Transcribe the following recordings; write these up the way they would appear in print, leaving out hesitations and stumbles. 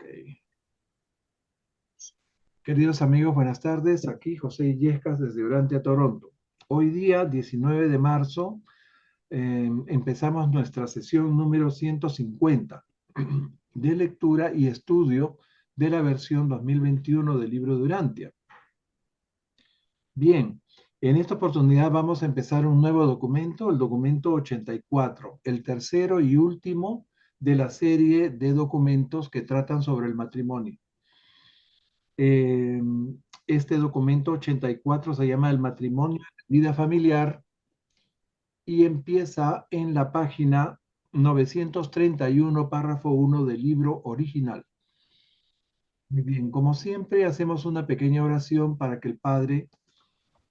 Ok. Queridos amigos, buenas tardes. Aquí José Illescas desde Urantia, Toronto. Hoy día, 19 de marzo, empezamos nuestra sesión número 150 de lectura y estudio de la versión 2021 del libro de Urantia. Bien, en esta oportunidad vamos a empezar un nuevo documento, el documento 84, el tercero y último de la serie de documentos que tratan sobre el matrimonio. Eh, este documento 84 se llama El matrimonio y vida familiar y empieza en la página 931, párrafo 1 del libro original. Muy bien, como siempre, hacemos una pequeña oración para que el Padre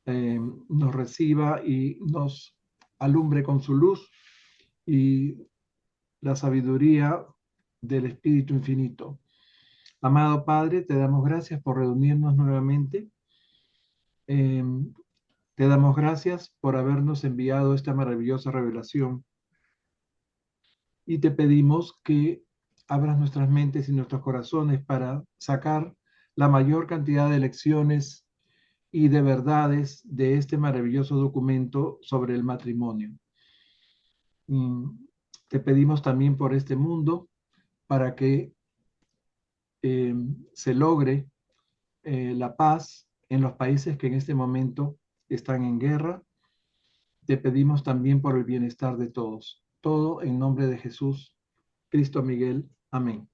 nos reciba y nos alumbre con su luz y la sabiduría del Espíritu Infinito. Amado Padre, te damos gracias por reunirnos nuevamente. Eh, Te damos gracias por habernos enviado esta maravillosa revelación y te pedimos que abras nuestras mentes y nuestros corazones para sacar la mayor cantidad de lecciones y de verdades de este maravilloso documento sobre el matrimonio. Te pedimos también por este mundo para que eh, se logre la paz en los países que en este momento están en guerra. Te pedimos también por el bienestar de todos. Todo en nombre de Jesús, Cristo Miguel. Amén.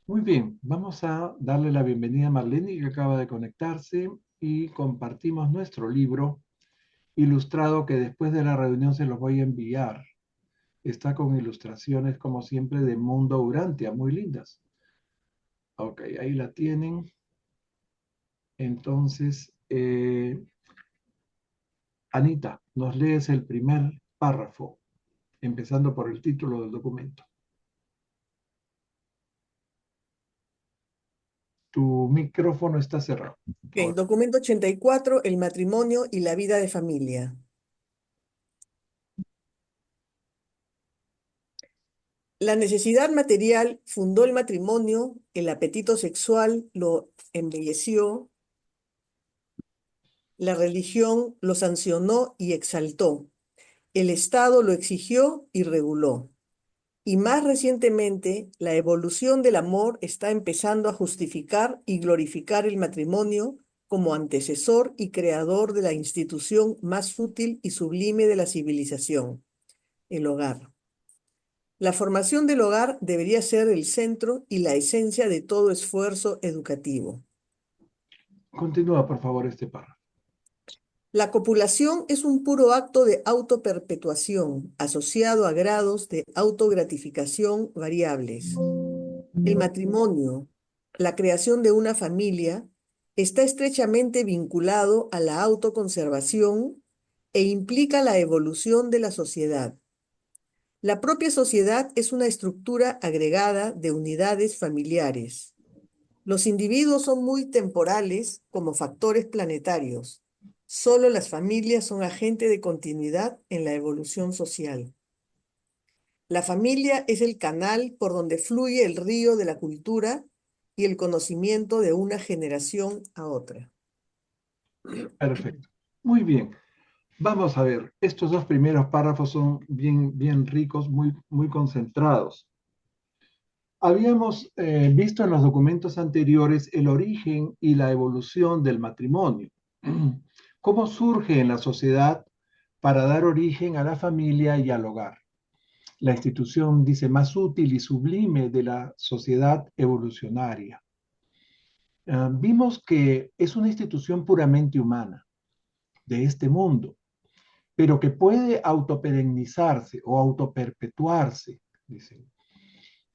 Muy bien, vamos a darle la bienvenida a Marlene, que acaba de conectarse, y compartimos nuestro libro ilustrado que después de la reunión se los voy a enviar. Está con ilustraciones, como siempre, de Mundo Urantia, muy lindas. Ok, ahí la tienen. Entonces, Anita, nos lees el primer párrafo, empezando por el título del documento. Tu micrófono está cerrado. Ok, documento 84, el matrimonio y la vida de familia. La necesidad material fundó el matrimonio, el apetito sexual lo embelleció, la religión lo sancionó y exaltó, el Estado lo exigió y reguló. Y más recientemente, la evolución del amor está empezando a justificar y glorificar el matrimonio como antecesor y creador de la institución más fútil y sublime de la civilización, el hogar. La formación del hogar debería ser el centro y la esencia de todo esfuerzo educativo. Continúa, por favor, este párrafo. La copulación es un puro acto de autoperpetuación asociado a grados de autogratificación variables. El matrimonio, la creación de una familia, está estrechamente vinculado a la autoconservación e implica la evolución de la sociedad. La propia sociedad es una estructura agregada de unidades familiares. Los individuos son muy temporales como factores planetarios. Solo las familias son agente de continuidad en la evolución social. La familia es el canal por donde fluye el río de la cultura y el conocimiento de una generación a otra. Perfecto. Muy bien. Vamos a ver, estos dos primeros párrafos son bien ricos, muy concentrados. Habíamos visto en los documentos anteriores el origen y la evolución del matrimonio. ¿Cómo surge en la sociedad para dar origen a la familia y al hogar? La institución, dice, más útil y sublime de la sociedad evolucionaria. Vimos que es una institución puramente humana de este mundo, pero que puede autoperennizarse o autoperpetuarse, dicen.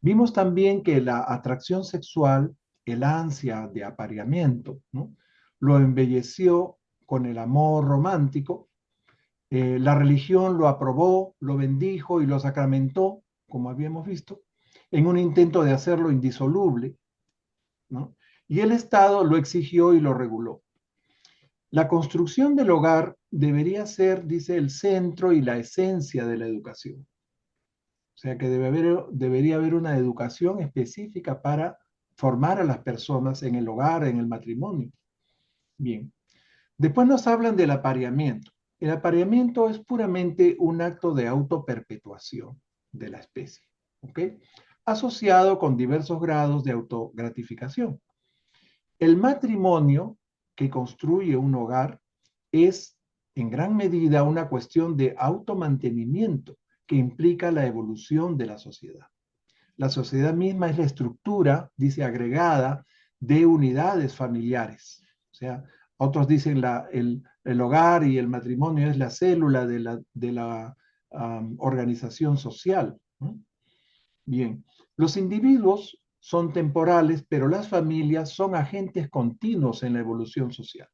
Vimos también que la atracción sexual, el ansia de apareamiento, ¿no?, lo embelleció con el amor romántico. La religión lo aprobó, lo bendijo y lo sacramentó, como habíamos visto, en un intento de hacerlo indisoluble, ¿no? Y el Estado lo exigió y lo reguló. La construcción del hogar debería ser, dice, el centro y la esencia de la educación. O sea que debería haber una educación específica para formar a las personas en el hogar, en el matrimonio. Bien. Después nos hablan del apareamiento. El apareamiento es puramente un acto de autoperpetuación de la especie, ¿ok? Asociado con diversos grados de autogratificación. El matrimonio que construye un hogar es en gran medida una cuestión de automantenimiento que implica la evolución de la sociedad. La sociedad misma es la estructura, dice, agregada de unidades familiares. O sea, otros dicen el hogar y el matrimonio es la célula de la organización social, ¿no? Bien, los individuos son temporales, pero las familias son agentes continuos en la evolución social.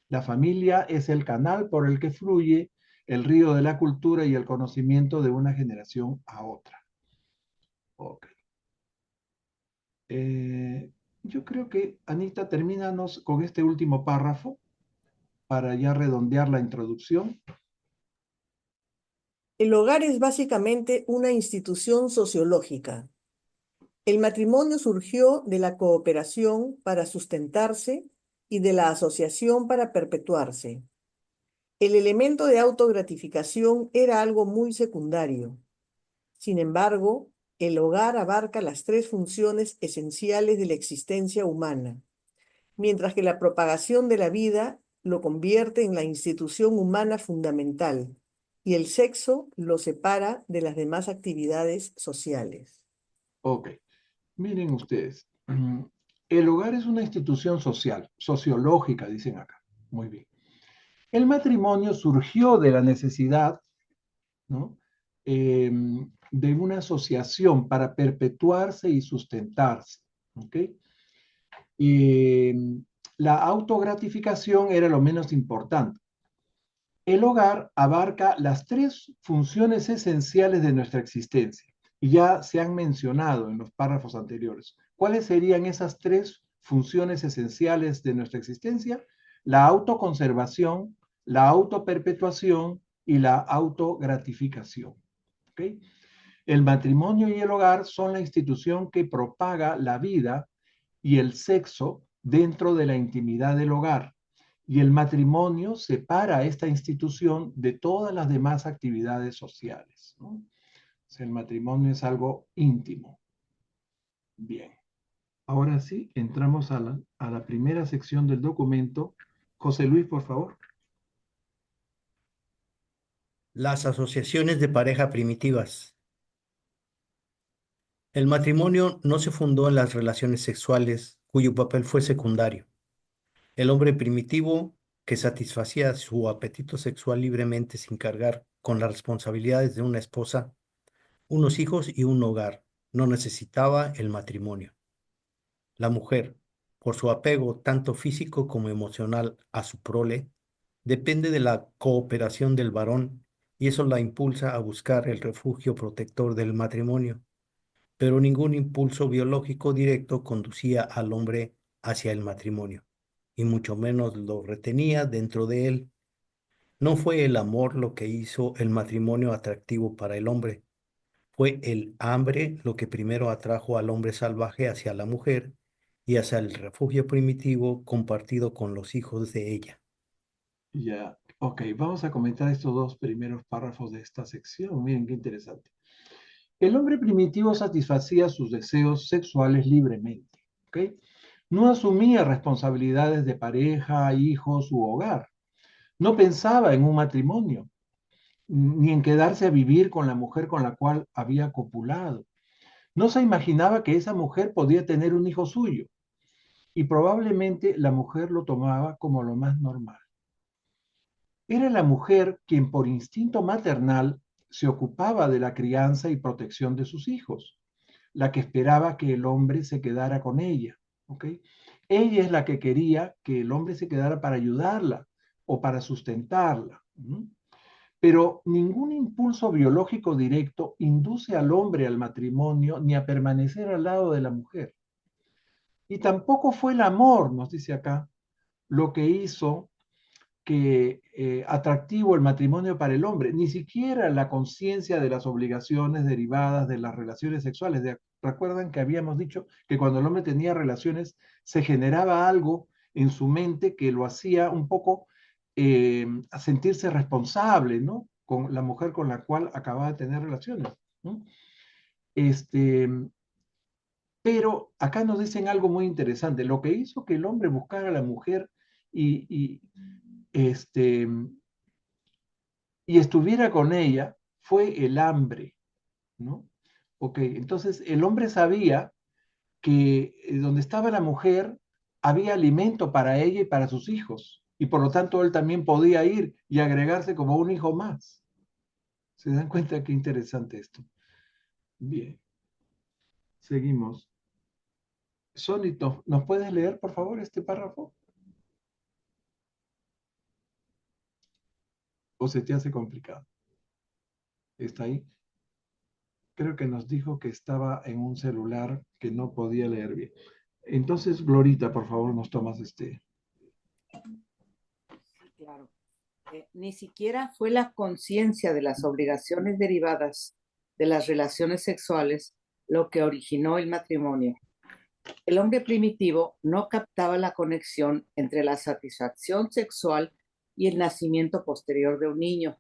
La familia es el canal por el que fluye el río de la cultura y el conocimiento de una generación a otra. Ok. Yo creo que, Anita, termínanos con este último párrafo para ya redondear la introducción. El hogar es básicamente una institución sociológica. El matrimonio surgió de la cooperación para sustentarse y de la asociación para perpetuarse. El elemento de autogratificación era algo muy secundario. Sin embargo, el hogar abarca las tres funciones esenciales de la existencia humana, mientras que la propagación de la vida lo convierte en la institución humana fundamental y el sexo lo separa de las demás actividades sociales. Ok, miren ustedes. El hogar es una institución social, sociológica, dicen acá. Muy bien. El matrimonio surgió de la necesidad, ¿no? Eh, de una asociación para perpetuarse y sustentarse. ¿Ok? La autogratificación era lo menos importante. El hogar abarca las tres funciones esenciales de nuestra existencia y ya se han mencionado en los párrafos anteriores. ¿Cuáles serían esas tres funciones esenciales de nuestra existencia? La autoconservación, la autoperpetuación y la autogratificación. ¿Okay? El matrimonio y el hogar son la institución que propaga la vida y el sexo dentro de la intimidad del hogar. Y el matrimonio separa esta institución de todas las demás actividades sociales, ¿no? O sea, el matrimonio es algo íntimo. Bien. Ahora sí, entramos a la primera sección del documento. José Luis, por favor. Las asociaciones de pareja primitivas. El matrimonio no se fundó en las relaciones sexuales, cuyo papel fue secundario. El hombre primitivo, que satisfacía su apetito sexual libremente sin cargar con las responsabilidades de una esposa, unos hijos y un hogar, no necesitaba el matrimonio. La mujer, por su apego tanto físico como emocional a su prole, depende de la cooperación del varón y eso la impulsa a buscar el refugio protector del matrimonio. Pero ningún impulso biológico directo conducía al hombre hacia el matrimonio, y mucho menos lo retenía dentro de él. No fue el amor lo que hizo el matrimonio atractivo para el hombre, fue el hambre lo que primero atrajo al hombre salvaje hacia la mujer y hacia el refugio primitivo compartido con los hijos de ella. Ya, ok, vamos a comentar estos dos primeros párrafos de esta sección. Miren qué interesante. El hombre primitivo satisfacía sus deseos sexuales libremente, ¿ok? No asumía responsabilidades de pareja, hijos u hogar. No pensaba en un matrimonio, ni en quedarse a vivir con la mujer con la cual había copulado. No se imaginaba que esa mujer podía tener un hijo suyo, y probablemente la mujer lo tomaba como lo más normal. Era la mujer quien por instinto maternal se ocupaba de la crianza y protección de sus hijos, la que esperaba que el hombre se quedara con ella, ¿ok? Ella es la que quería que el hombre se quedara para ayudarla o para sustentarla. Pero ningún impulso biológico directo induce al hombre al matrimonio ni a permanecer al lado de la mujer. Y tampoco fue el amor, nos dice acá, lo que hizo que atractivo el matrimonio para el hombre, ni siquiera la conciencia de las obligaciones derivadas de las relaciones sexuales. Recuerdan que habíamos dicho que cuando el hombre tenía relaciones se generaba algo en su mente que lo hacía un poco a sentirse responsable, ¿no? Con la mujer con la cual acababa de tener relaciones, ¿no? Este, pero acá nos dicen algo muy interesante. Lo que hizo que el hombre buscara a la mujer y, este, y estuviera con ella fue el hambre, ¿no? Ok, entonces el hombre sabía que donde estaba la mujer había alimento para ella y para sus hijos, y por lo tanto él también podía ir y agregarse como un hijo más. ¿Se dan cuenta qué interesante esto? Bien, seguimos. Sonito, ¿nos puedes leer, por favor, este párrafo? ¿O se te hace complicado? ¿Está ahí? Creo que nos dijo que estaba en un celular que no podía leer bien. Entonces, Glorita, por favor, nos tomas este. Claro. Ni siquiera fue la conciencia de las obligaciones derivadas de las relaciones sexuales lo que originó el matrimonio. El hombre primitivo no captaba la conexión entre la satisfacción sexual y el nacimiento posterior de un niño.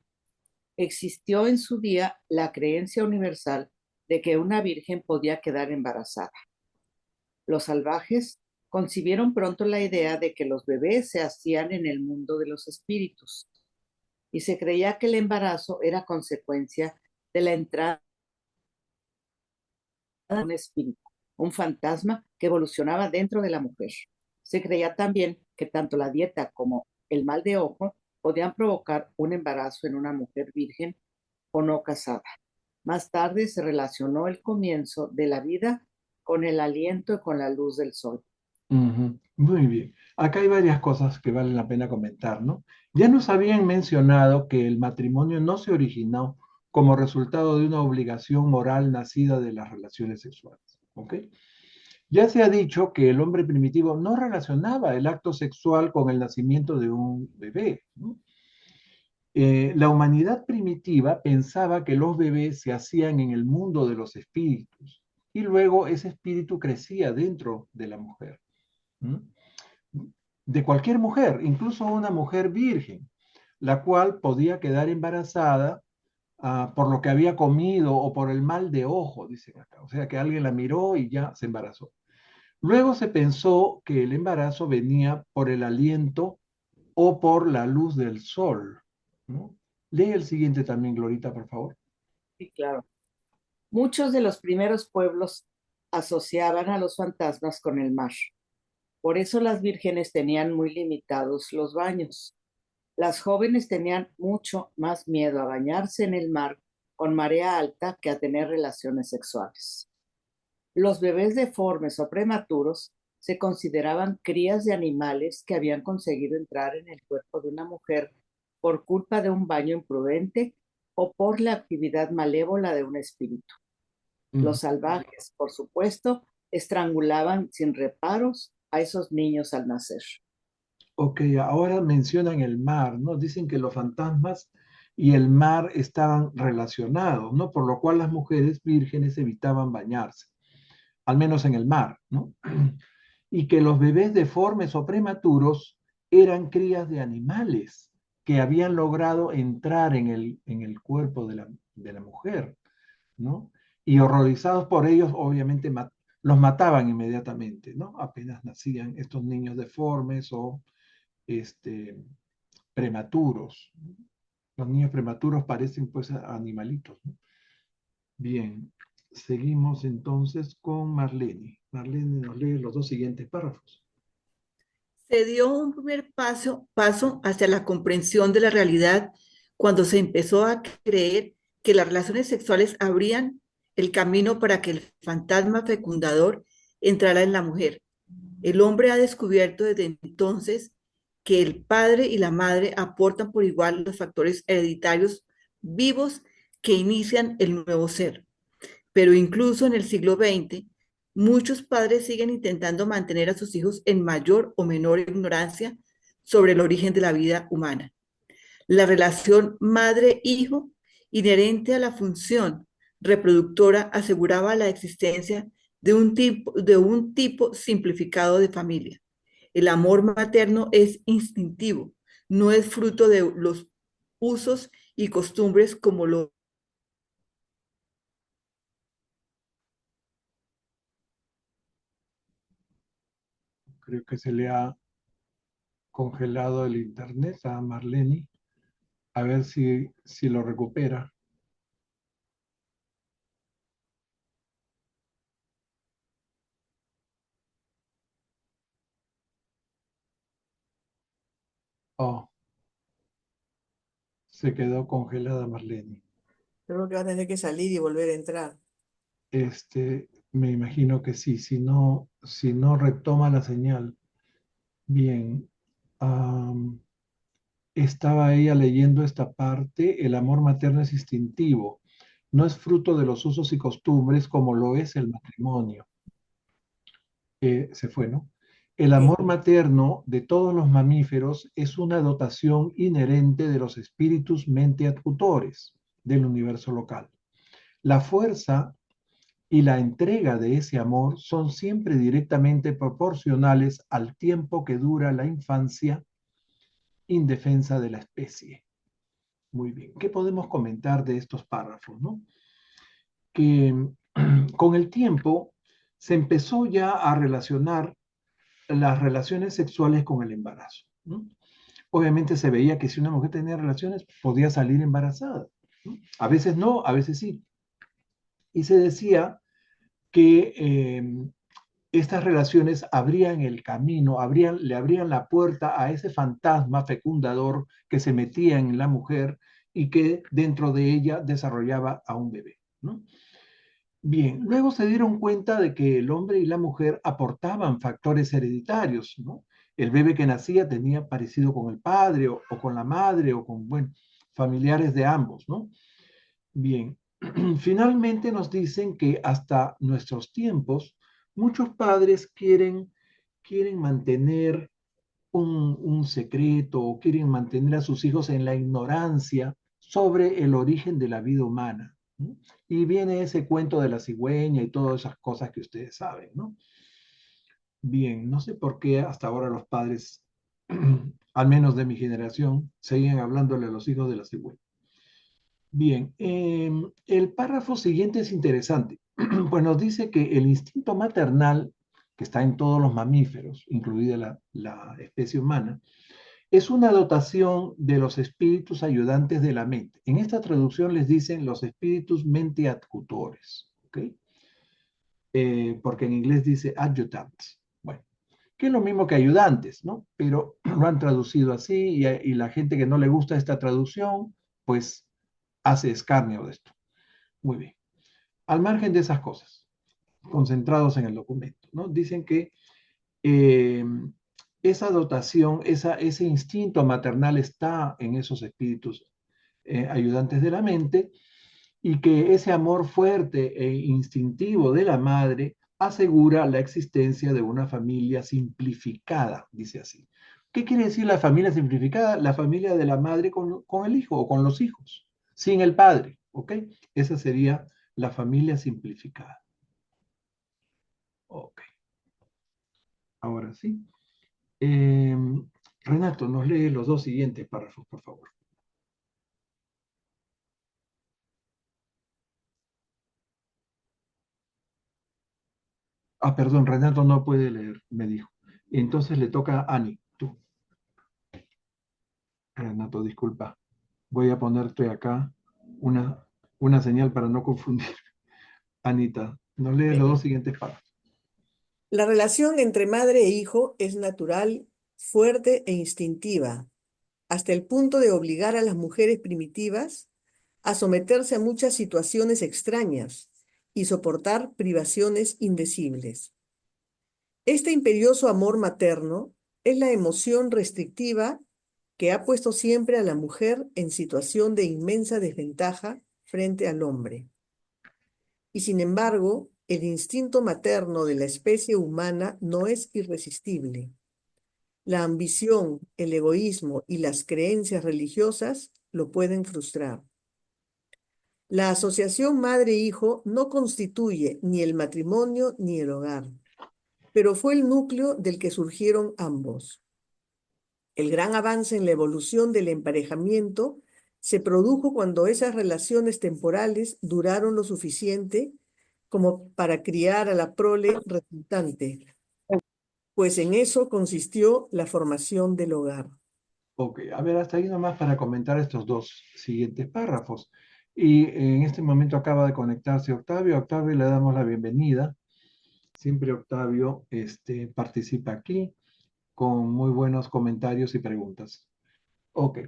Existió en su día la creencia universal de que una virgen podía quedar embarazada. Los salvajes concibieron pronto la idea de que los bebés se hacían en el mundo de los espíritus y se creía que el embarazo era consecuencia de la entrada de un espíritu, un fantasma que evolucionaba dentro de la mujer. Se creía también que tanto la dieta como el mal de ojo podían provocar un embarazo en una mujer virgen o no casada. Más tarde se relacionó el comienzo de la vida con el aliento y con la luz del sol. Muy bien. Acá hay varias cosas que valen la pena comentar, ¿no? Ya nos habían mencionado que el matrimonio no se originó como resultado de una obligación moral nacida de las relaciones sexuales, ¿ok? Ya se ha dicho que el hombre primitivo no relacionaba el acto sexual con el nacimiento de un bebé, ¿no? La humanidad primitiva pensaba que los bebés se hacían en el mundo de los espíritus y luego ese espíritu crecía dentro de la mujer, ¿no? De cualquier mujer, incluso una mujer virgen, la cual podía quedar embarazada por lo que había comido o por el mal de ojo, dicen acá. O sea, que alguien la miró y ya se embarazó. Luego se pensó que el embarazo venía por el aliento o por la luz del sol, ¿no? Lee el siguiente también, Glorita, por favor. Sí, claro. Muchos de los primeros pueblos asociaban a los fantasmas con el mar. Por eso las vírgenes tenían muy limitados los baños. Las jóvenes tenían mucho más miedo a bañarse en el mar con marea alta que a tener relaciones sexuales. Los bebés deformes o prematuros se consideraban crías de animales que habían conseguido entrar en el cuerpo de una mujer por culpa de un baño imprudente o por la actividad malévola de un espíritu. Los salvajes, por supuesto, estrangulaban sin reparos a esos niños al nacer. Ok, ahora mencionan el mar, ¿no? Dicen que los fantasmas y el mar estaban relacionados, ¿no? Por lo cual las mujeres vírgenes evitaban bañarse, al menos en el mar, ¿no? Y que los bebés deformes o prematuros eran crías de animales que habían logrado entrar en el cuerpo de la mujer, ¿no? Y horrorizados por ellos, obviamente los mataban inmediatamente, ¿no? Apenas nacían estos niños deformes o este, prematuros. Los niños prematuros parecen pues animalitos, ¿no? Bien, seguimos entonces con Marlene. Marlene nos lee los dos siguientes párrafos. Se dio un primer paso hacia la comprensión de la realidad cuando se empezó a creer que las relaciones sexuales abrían el camino para que el fantasma fecundador entrara en la mujer. El hombre ha descubierto desde entonces que el padre y la madre aportan por igual los factores hereditarios vivos que inician el nuevo ser. Pero incluso en el siglo XX, muchos padres siguen intentando mantener a sus hijos en mayor o menor ignorancia sobre el origen de la vida humana. La relación madre-hijo, inherente a la función reproductora aseguraba la existencia de un tipo simplificado de familia. El amor materno es instintivo, no es fruto de los usos y costumbres como lo... Creo que se le ha congelado el internet a Marlene. A ver si lo recupera. Oh, se quedó congelada Marlene. Creo que va a tener que salir y volver a entrar. Me imagino que sí, si no retoma la señal. Bien, estaba ella leyendo esta parte, el amor materno es instintivo, no es fruto de los usos y costumbres como lo es el matrimonio. Se fue, ¿no? El Sí. amor materno de todos los mamíferos es una dotación inherente de los espíritus mente tutores del universo local. La fuerza y la entrega de ese amor son siempre directamente proporcionales al tiempo que dura la infancia indefensa de la especie. Muy bien. ¿Qué podemos comentar de estos párrafos, no? Que con el tiempo se empezó ya a relacionar las relaciones sexuales con el embarazo, ¿no? Obviamente se veía que si una mujer tenía relaciones podía salir embarazada, ¿no? A veces no, a veces sí. Y se decía que estas relaciones abrían el camino, le abrían la puerta a ese fantasma fecundador que se metía en la mujer y que dentro de ella desarrollaba a un bebé, ¿no? Bien, luego se dieron cuenta de que el hombre y la mujer aportaban factores hereditarios, ¿no? El bebé que nacía tenía parecido con el padre o con la madre o con, bueno, familiares de ambos, ¿no? Bien, finalmente nos dicen que hasta nuestros tiempos muchos padres quieren mantener un secreto o quieren mantener a sus hijos en la ignorancia sobre el origen de la vida humana, ¿no? Y viene ese cuento de la cigüeña y todas esas cosas que ustedes saben, ¿no? Bien, no sé por qué hasta ahora los padres, al menos de mi generación, seguían hablándole a los hijos de la cigüeña. Bien, el párrafo siguiente es interesante, pues nos dice que el instinto maternal, que está en todos los mamíferos, incluida la especie humana, es una dotación de los espíritus ayudantes de la mente. En esta traducción les dicen los espíritus mente adcutores, ¿ok? Porque en inglés dice adjutants. Bueno, que es lo mismo que ayudantes, ¿no? Pero lo han traducido así y la gente que no le gusta esta traducción, pues hace escarnio de esto. Muy bien. Al margen de esas cosas, concentrados en el documento, ¿no? Dicen que eh, esa dotación, ese instinto maternal está en esos espíritus ayudantes de la mente y que ese amor fuerte e instintivo de la madre asegura la existencia de una familia simplificada, dice así. ¿Qué quiere decir la familia simplificada? La familia de la madre con el hijo o con los hijos, sin el padre, ¿ok? Esa sería la familia simplificada. Ok, ahora sí. Eh, Renato, nos lee los dos siguientes párrafos, por favor. Ah, perdón, Renato no puede leer, me dijo. Entonces le toca a Ani, tú. Renato, disculpa. Voy a ponerte acá una, una señal para no confundir. Anita, nos lee los dos siguientes párrafos. La relación entre madre e hijo es natural, fuerte e instintiva, hasta el punto de obligar a las mujeres primitivas a someterse a muchas situaciones extrañas y soportar privaciones indecibles. Este imperioso amor materno es la emoción restrictiva que ha puesto siempre a la mujer en situación de inmensa desventaja frente al hombre. Y sin embargo, el instinto materno de la especie humana no es irresistible. La ambición, el egoísmo y las creencias religiosas lo pueden frustrar. La asociación madre-hijo no constituye ni el matrimonio ni el hogar, pero fue el núcleo del que surgieron ambos. El gran avance en la evolución del emparejamiento se produjo cuando esas relaciones temporales duraron lo suficiente como para criar a la prole resultante, pues en eso consistió la formación del hogar. Ok, a ver, hasta ahí nomás para comentar estos dos siguientes párrafos. Y en este momento acaba de conectarse Octavio. Octavio, le damos la bienvenida. Siempre Octavio participa aquí con muy buenos comentarios y preguntas. Ok,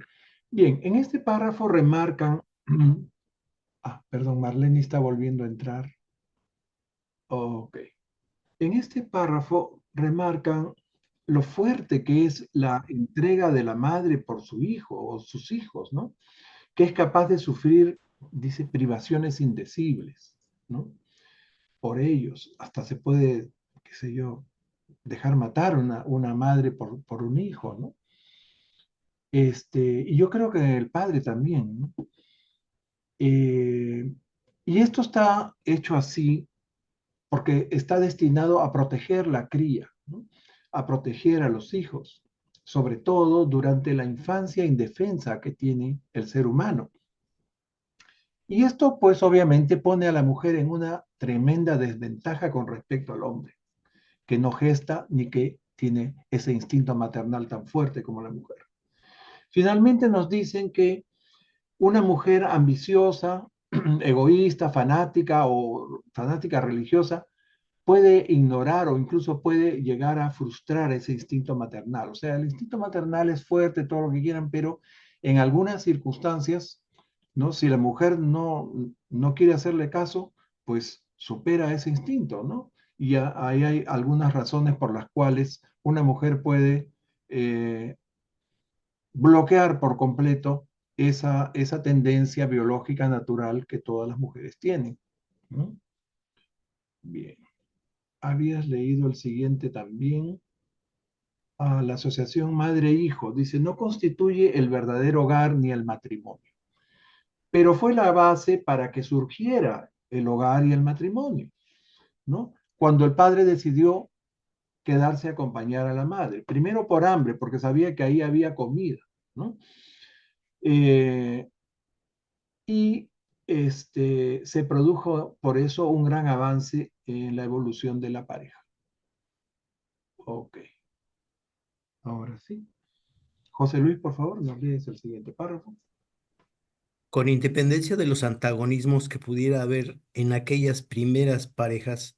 bien, en este párrafo remarcan... perdón, Marlene está volviendo a entrar. Ok. En este párrafo remarcan lo fuerte que es la entrega de la madre por su hijo o sus hijos, ¿no? Que es capaz de sufrir, dice, privaciones indecibles, ¿no? Por ellos, hasta se puede, qué sé yo, dejar matar una madre por un hijo, ¿no? Y yo creo que el padre también, ¿no? Y esto está hecho así porque está destinado a proteger la cría, ¿no? A proteger a los hijos, sobre todo durante la infancia indefensa que tiene el ser humano. Y esto pues obviamente pone a la mujer en una tremenda desventaja con respecto al hombre, que no gesta ni que tiene ese instinto maternal tan fuerte como la mujer. Finalmente nos dicen que una mujer ambiciosa, egoísta, fanática o fanática religiosa puede ignorar o incluso puede llegar a frustrar ese instinto maternal. O sea, el instinto maternal es fuerte, todo lo que quieran, pero en algunas circunstancias, ¿no? Si la mujer no quiere hacerle caso, pues supera ese instinto, ¿no? Y ahí hay algunas razones por las cuales una mujer puede bloquear por completo esa tendencia biológica natural que todas las mujeres tienen, ¿no? Bien. Habías leído el siguiente también. La asociación madre-hijo. Dice, no constituye el verdadero hogar ni el matrimonio, pero fue la base para que surgiera el hogar y el matrimonio, ¿no? Cuando el padre decidió quedarse a acompañar a la madre, primero por hambre, porque sabía que ahí había comida, ¿no? Eh, y se produjo por eso un gran avance en la evolución de la pareja. Ok, ahora sí. José Luis, por favor, nos lees el siguiente párrafo. Con independencia de los antagonismos que pudiera haber en aquellas primeras parejas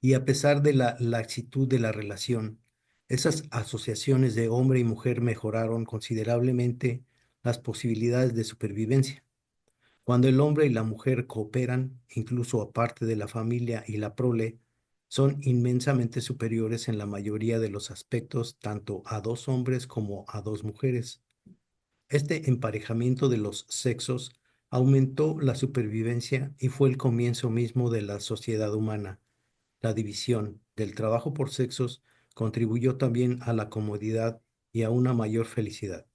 y a pesar de la laxitud de la relación, esas asociaciones de hombre y mujer mejoraron considerablemente las posibilidades de supervivencia. Cuando el hombre y la mujer cooperan, incluso aparte de la familia y la prole, son inmensamente superiores en la mayoría de los aspectos tanto a dos hombres como a dos mujeres. Este emparejamiento de los sexos aumentó la supervivencia y fue el comienzo mismo de la sociedad humana. La división del trabajo por sexos contribuyó también a la comodidad y a una mayor felicidad.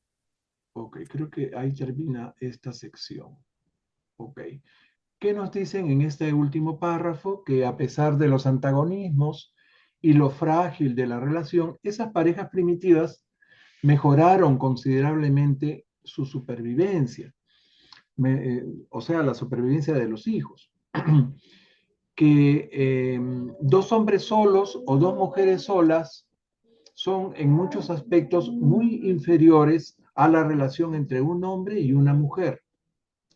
Ok, creo que ahí termina esta sección. Ok. ¿Qué nos dicen en este último párrafo? Que a pesar de los antagonismos y lo frágil de la relación, esas parejas primitivas mejoraron considerablemente su supervivencia, o sea, la supervivencia de los hijos. Que dos hombres solos o dos mujeres solas son en muchos aspectos muy inferiores a la relación entre un hombre y una mujer.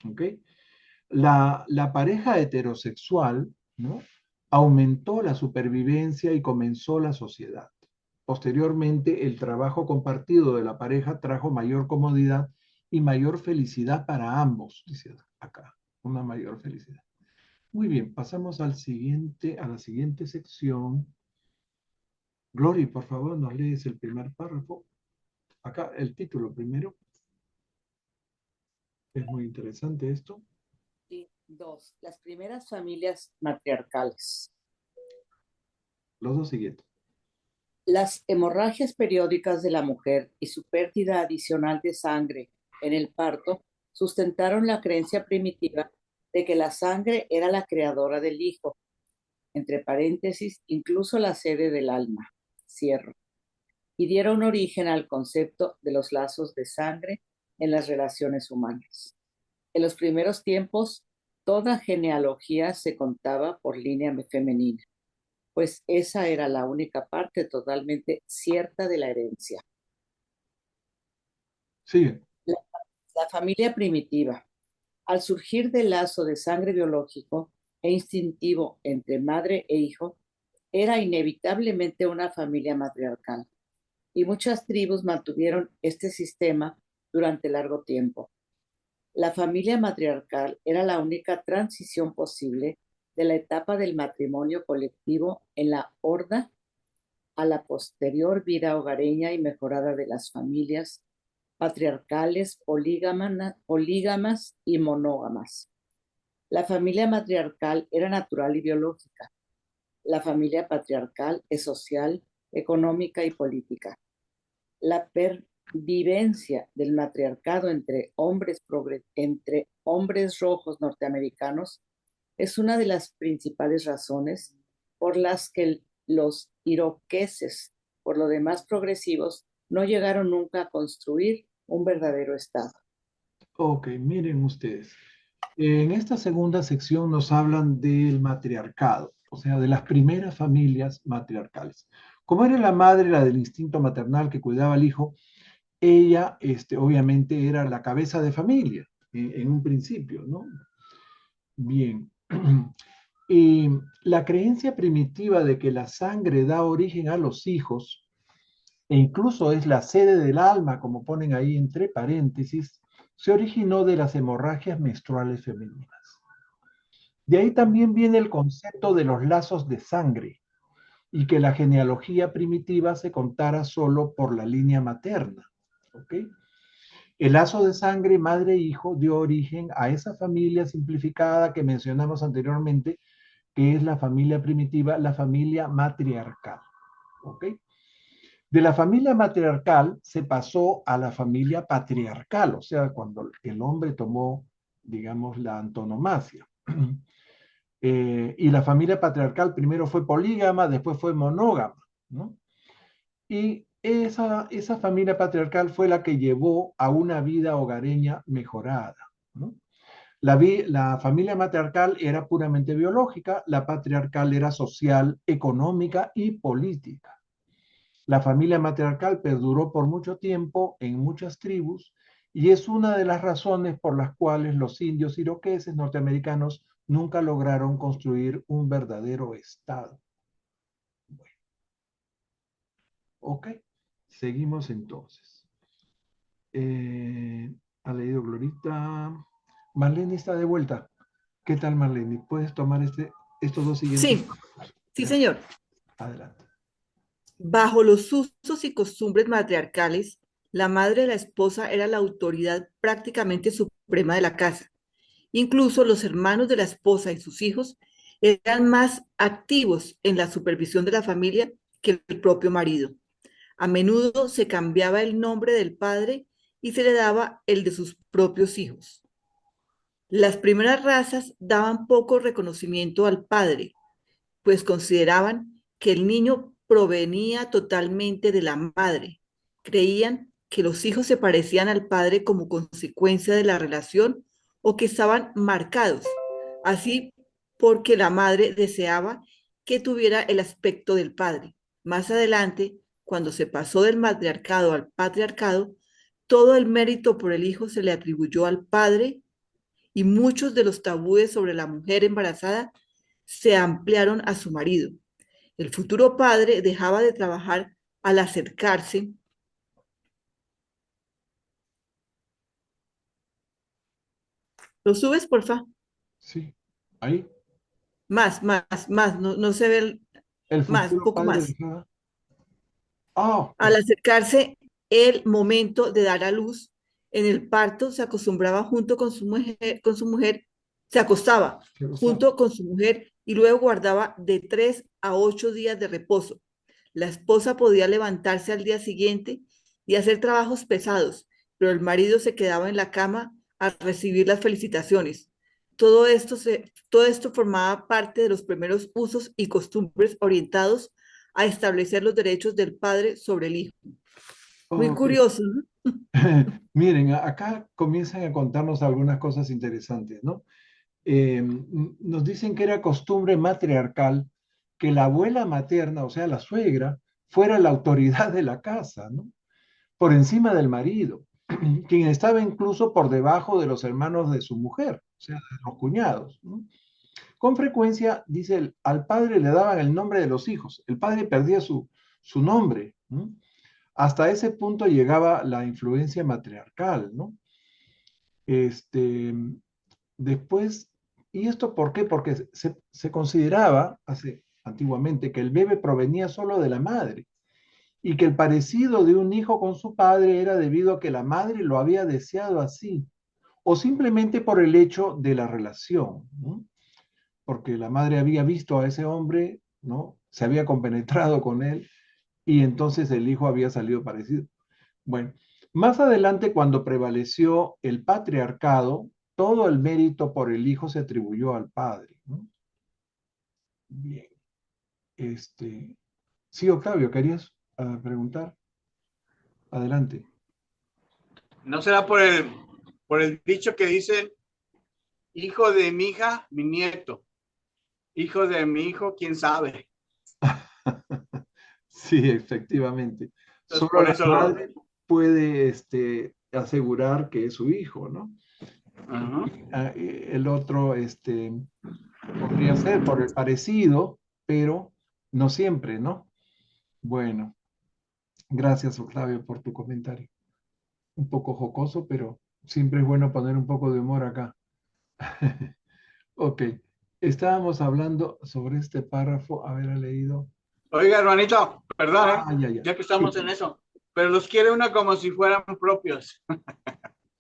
¿Ok? La pareja heterosexual, ¿no? Aumentó la supervivencia y comenzó la sociedad. Posteriormente, el trabajo compartido de la pareja trajo mayor comodidad y mayor felicidad para ambos, dice acá, una mayor felicidad. Muy bien, pasamos a la siguiente sección. Glory, por favor, nos lees el primer párrafo. Acá el título primero. Es muy interesante esto. Sí, dos, las primeras familias matriarcales. Los dos siguientes. Las hemorragias periódicas de la mujer y su pérdida adicional de sangre en el parto sustentaron la creencia primitiva de que la sangre era la creadora del hijo, entre paréntesis, incluso la sede del alma, cierro, y dieron origen al concepto de los lazos de sangre en las relaciones humanas. En los primeros tiempos, toda genealogía se contaba por línea femenina, pues esa era la única parte totalmente cierta de la herencia. Sigue. La familia primitiva, al surgir del lazo de sangre biológico e instintivo entre madre e hijo, era inevitablemente una familia matriarcal, y muchas tribus mantuvieron este sistema durante largo tiempo. La familia matriarcal era la única transición posible de la etapa del matrimonio colectivo en la horda a la posterior vida hogareña y mejorada de las familias patriarcales, polígamas y monógamas. La familia matriarcal era natural y biológica. La familia patriarcal es social, económica y política. La pervivencia del matriarcado entre hombres rojos norteamericanos es una de las principales razones por las que los iroqueses, por lo demás progresivos, no llegaron nunca a construir un verdadero Estado. Ok, miren ustedes. En esta segunda sección nos hablan del matriarcado, o sea, de las primeras familias matriarcales. Como era la madre, la del instinto maternal que cuidaba al hijo, ella, obviamente, era la cabeza de familia en un principio, ¿no? Bien. Y la creencia primitiva de que la sangre da origen a los hijos, e incluso es la sede del alma, como ponen ahí entre paréntesis, se originó de las hemorragias menstruales femeninas. De ahí también viene el concepto de los lazos de sangre y que la genealogía primitiva se contara solo por la línea materna. ¿Ok? El lazo de sangre madre-hijo dio origen a esa familia simplificada que mencionamos anteriormente, que es la familia primitiva, la familia matriarcal. ¿Ok? De la familia matriarcal se pasó a la familia patriarcal, o sea, cuando el hombre tomó, digamos, la antonomasia. Y la familia patriarcal primero fue polígama, después fue monógama, ¿no? Y esa familia patriarcal fue la que llevó a una vida hogareña mejorada, ¿no? La familia matriarcal era puramente biológica, la patriarcal era social, económica y política. La familia matriarcal perduró por mucho tiempo en muchas tribus y es una de las razones por las cuales los indios iroqueses norteamericanos nunca lograron construir un verdadero Estado. Bueno, ok, seguimos entonces. Ha leído Glorita. Marlene está de vuelta. ¿Qué tal, Marlene? ¿Puedes tomar estos dos siguientes? Sí, señor. Adelante. Bajo los usos y costumbres matriarcales, la madre de la esposa era la autoridad prácticamente suprema de la casa. Incluso los hermanos de la esposa y sus hijos eran más activos en la supervisión de la familia que el propio marido. A menudo se cambiaba el nombre del padre y se le daba el de sus propios hijos. Las primeras razas daban poco reconocimiento al padre, pues consideraban que el niño provenía totalmente de la madre. Creían que los hijos se parecían al padre como consecuencia de la relación o que estaban marcados, así porque la madre deseaba que tuviera el aspecto del padre. Más adelante, cuando se pasó del matriarcado al patriarcado, todo el mérito por el hijo se le atribuyó al padre y muchos de los tabúes sobre la mujer embarazada se ampliaron a su marido. El futuro padre dejaba de trabajar al acercarse. ¿Lo subes, porfa? Sí, ahí. Más, no se ve El más, futuro poco padre más. dejaba. Ah, Al acercarse el momento de dar a luz, en el parto se acostumbraba junto con su mujer, se acostaba junto con su mujer y luego guardaba de 3 a 8 días de reposo. La esposa podía levantarse al día siguiente y hacer trabajos pesados, pero el marido se quedaba en la cama a recibir las felicitaciones. todo esto formaba parte de los primeros usos y costumbres orientados a establecer los derechos del padre sobre el hijo. Muy Ok. curioso, ¿no? Miren, acá comienzan a contarnos algunas cosas interesantes, ¿no? Nos dicen que era costumbre matriarcal que la abuela materna, o sea, la suegra, fuera la autoridad de la casa, ¿no? Por encima del marido, quien estaba incluso por debajo de los hermanos de su mujer, o sea, de los cuñados, ¿no? Con frecuencia, dice, al padre le daban el nombre de los hijos, el padre perdía su nombre, ¿no? Hasta ese punto llegaba la influencia matriarcal, ¿no? Este, después, ¿y esto por qué? Porque se consideraba antiguamente que el bebé provenía solo de la madre y que el parecido de un hijo con su padre era debido a que la madre lo había deseado así, o simplemente por el hecho de la relación, ¿no? Porque la madre había visto a ese hombre, ¿no? Se había compenetrado con él y entonces el hijo había salido parecido. Bueno, más adelante, cuando prevaleció el patriarcado, todo el mérito por el hijo se atribuyó al padre, ¿no? Bien, sí, Octavio, ¿querías preguntar? Adelante. ¿No será por el dicho que dice, hijo de mi hija, mi nieto? Hijo de mi hijo, quién sabe. Sí, efectivamente. Entonces, Solo por la eso madre puede asegurar que es su hijo, ¿no? El otro podría ser por el parecido, pero no siempre, ¿no? Bueno, gracias, Octavio, por tu comentario. Un poco jocoso, pero siempre es bueno poner un poco de humor acá. Ok, estábamos hablando sobre este párrafo, haber leído. Oiga, hermanito, perdón, Ya. ya que estamos Sí, en eso, pero los quiere uno como si fueran propios.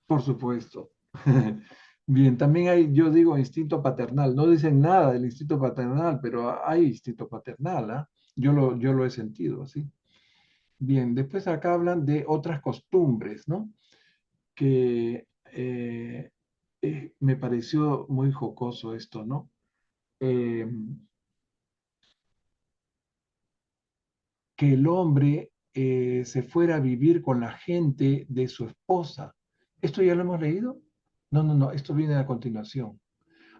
por supuesto. Bien, también hay, yo digo, instinto paternal. No dicen nada del instinto paternal, pero hay instinto paternal, ¿ah? Yo lo he sentido así. Bien, después acá hablan de otras costumbres, ¿no? Que me pareció muy jocoso esto, ¿no? Eh, que el hombre se fuera a vivir con la gente de su esposa. ¿Esto ya lo hemos leído? No, esto viene a continuación.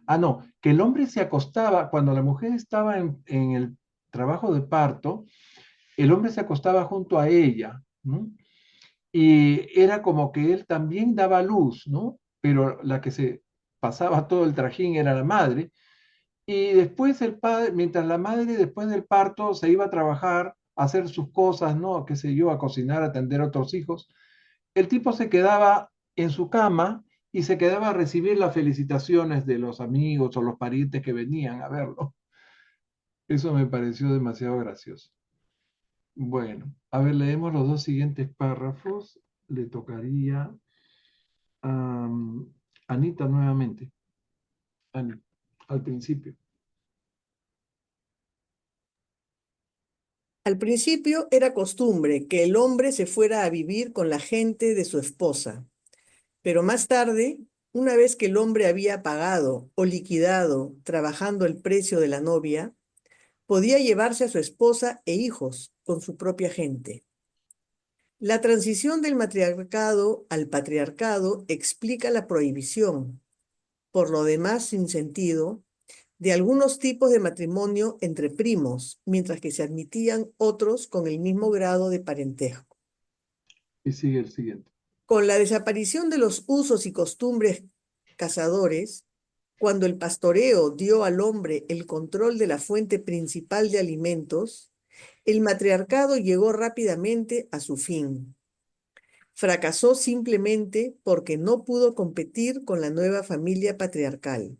Ah, no, que el hombre se acostaba, cuando la mujer estaba en el trabajo de parto, el hombre se acostaba junto a ella, ¿no? Y era como que él también daba luz, ¿no? Pero la que se pasaba todo el trajín era la madre. Y después el padre, mientras la madre después del parto se iba a trabajar, a hacer sus cosas, ¿no? Qué sé yo, a cocinar, a atender a otros hijos, el tipo se quedaba en su cama y se quedaba a recibir las felicitaciones de los amigos o los parientes que venían a verlo. Eso me pareció demasiado gracioso. Bueno, a ver, leemos los dos siguientes párrafos. Le tocaría a Anita nuevamente. Ani, al principio. Al principio era costumbre que el hombre se fuera a vivir con la gente de su esposa, pero más tarde, una vez que el hombre había pagado o liquidado trabajando el precio de la novia, podía llevarse a su esposa e hijos con su propia gente. La transición del matriarcado al patriarcado explica la prohibición, por lo demás sin sentido, de algunos tipos de matrimonio entre primos, mientras que se admitían otros con el mismo grado de parentesco. Y sigue el siguiente. Con la desaparición de los usos y costumbres cazadores, cuando el pastoreo dio al hombre el control de la fuente principal de alimentos, el matriarcado llegó rápidamente a su fin. Fracasó simplemente porque no pudo competir con la nueva familia patriarcal.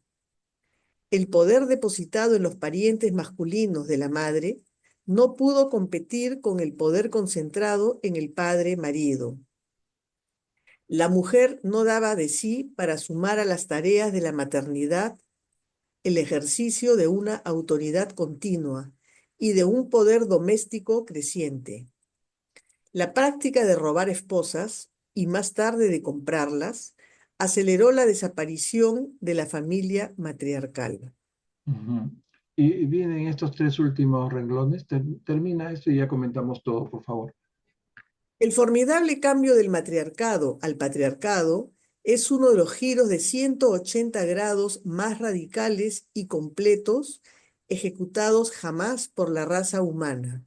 El poder depositado en los parientes masculinos de la madre no pudo competir con el poder concentrado en el padre marido. La mujer no daba de sí para sumar a las tareas de la maternidad el ejercicio de una autoridad continua y de un poder doméstico creciente. La práctica de robar esposas y más tarde de comprarlas aceleró la desaparición de la familia matriarcal. Ujú. Y vienen estos tres últimos renglones. Termina esto y ya comentamos todo, por favor. El formidable cambio del matriarcado al patriarcado es uno de los giros de 180 grados más radicales y completos ejecutados jamás por la raza humana.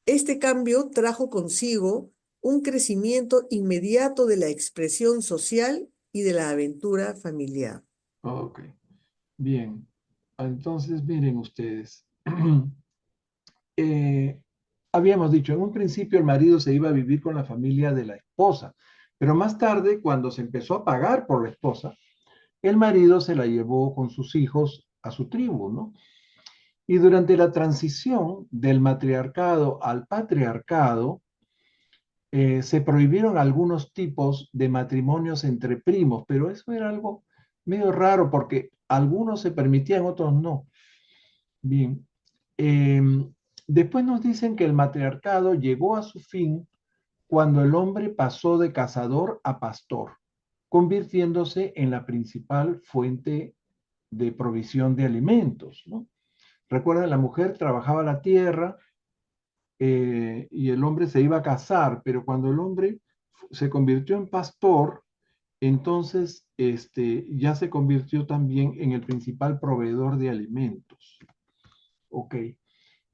Este cambio trajo consigo un crecimiento inmediato de la expresión social y de la aventura familiar. Ok, bien. Entonces, miren ustedes. Eh, habíamos dicho, en un principio el marido se iba a vivir con la familia de la esposa, pero más tarde, cuando se empezó a pagar por la esposa, el marido se la llevó con sus hijos a su tribu, ¿no? Y durante la transición del matriarcado al patriarcado, se prohibieron algunos tipos de matrimonios entre primos, pero eso era algo medio raro porque algunos se permitían, otros no. Bien. Después nos dicen que el matriarcado llegó a su fin cuando el hombre pasó de cazador a pastor, convirtiéndose en la principal fuente de provisión de alimentos, ¿no? Recuerden, la mujer trabajaba la tierra y el hombre se iba a cazar, pero cuando el hombre se convirtió en pastor, entonces ya se convirtió también en el principal proveedor de alimentos. Ok.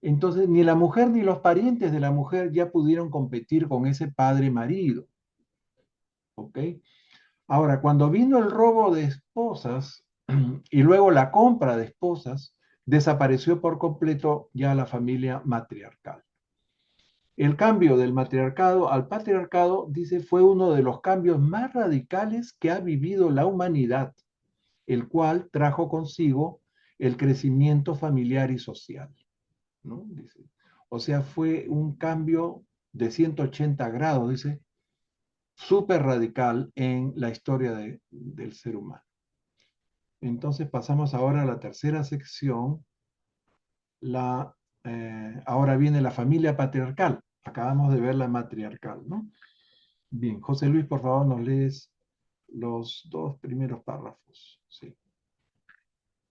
Entonces, ni la mujer ni los parientes de la mujer ya pudieron competir con ese padre marido. ¿Ok? Ahora, cuando vino el robo de esposas y luego la compra de esposas, desapareció por completo ya la familia matriarcal. El cambio del matriarcado al patriarcado, dice, fue uno de los cambios más radicales que ha vivido la humanidad, el cual trajo consigo el crecimiento familiar y social, ¿no? Dice. O sea, fue un cambio de 180 grados, dice, súper radical en la historia del ser humano. Entonces pasamos ahora a la tercera sección. Ahora viene la familia patriarcal. Acabamos de ver la matriarcal, ¿no? Bien, José Luis, por favor, nos lees los dos primeros párrafos. Sí.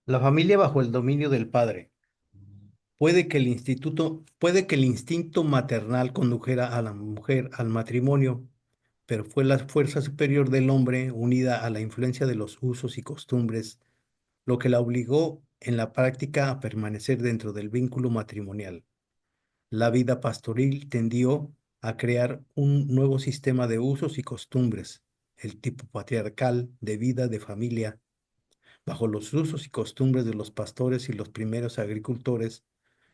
La familia bajo el dominio del padre. Puede que el instinto maternal condujera a la mujer al matrimonio, pero fue la fuerza superior del hombre unida a la influencia de los usos y costumbres lo que la obligó en la práctica a permanecer dentro del vínculo matrimonial. La vida pastoril tendió a crear un nuevo sistema de usos y costumbres, el tipo patriarcal de vida de familia. Bajo los usos y costumbres de los pastores y los primeros agricultores,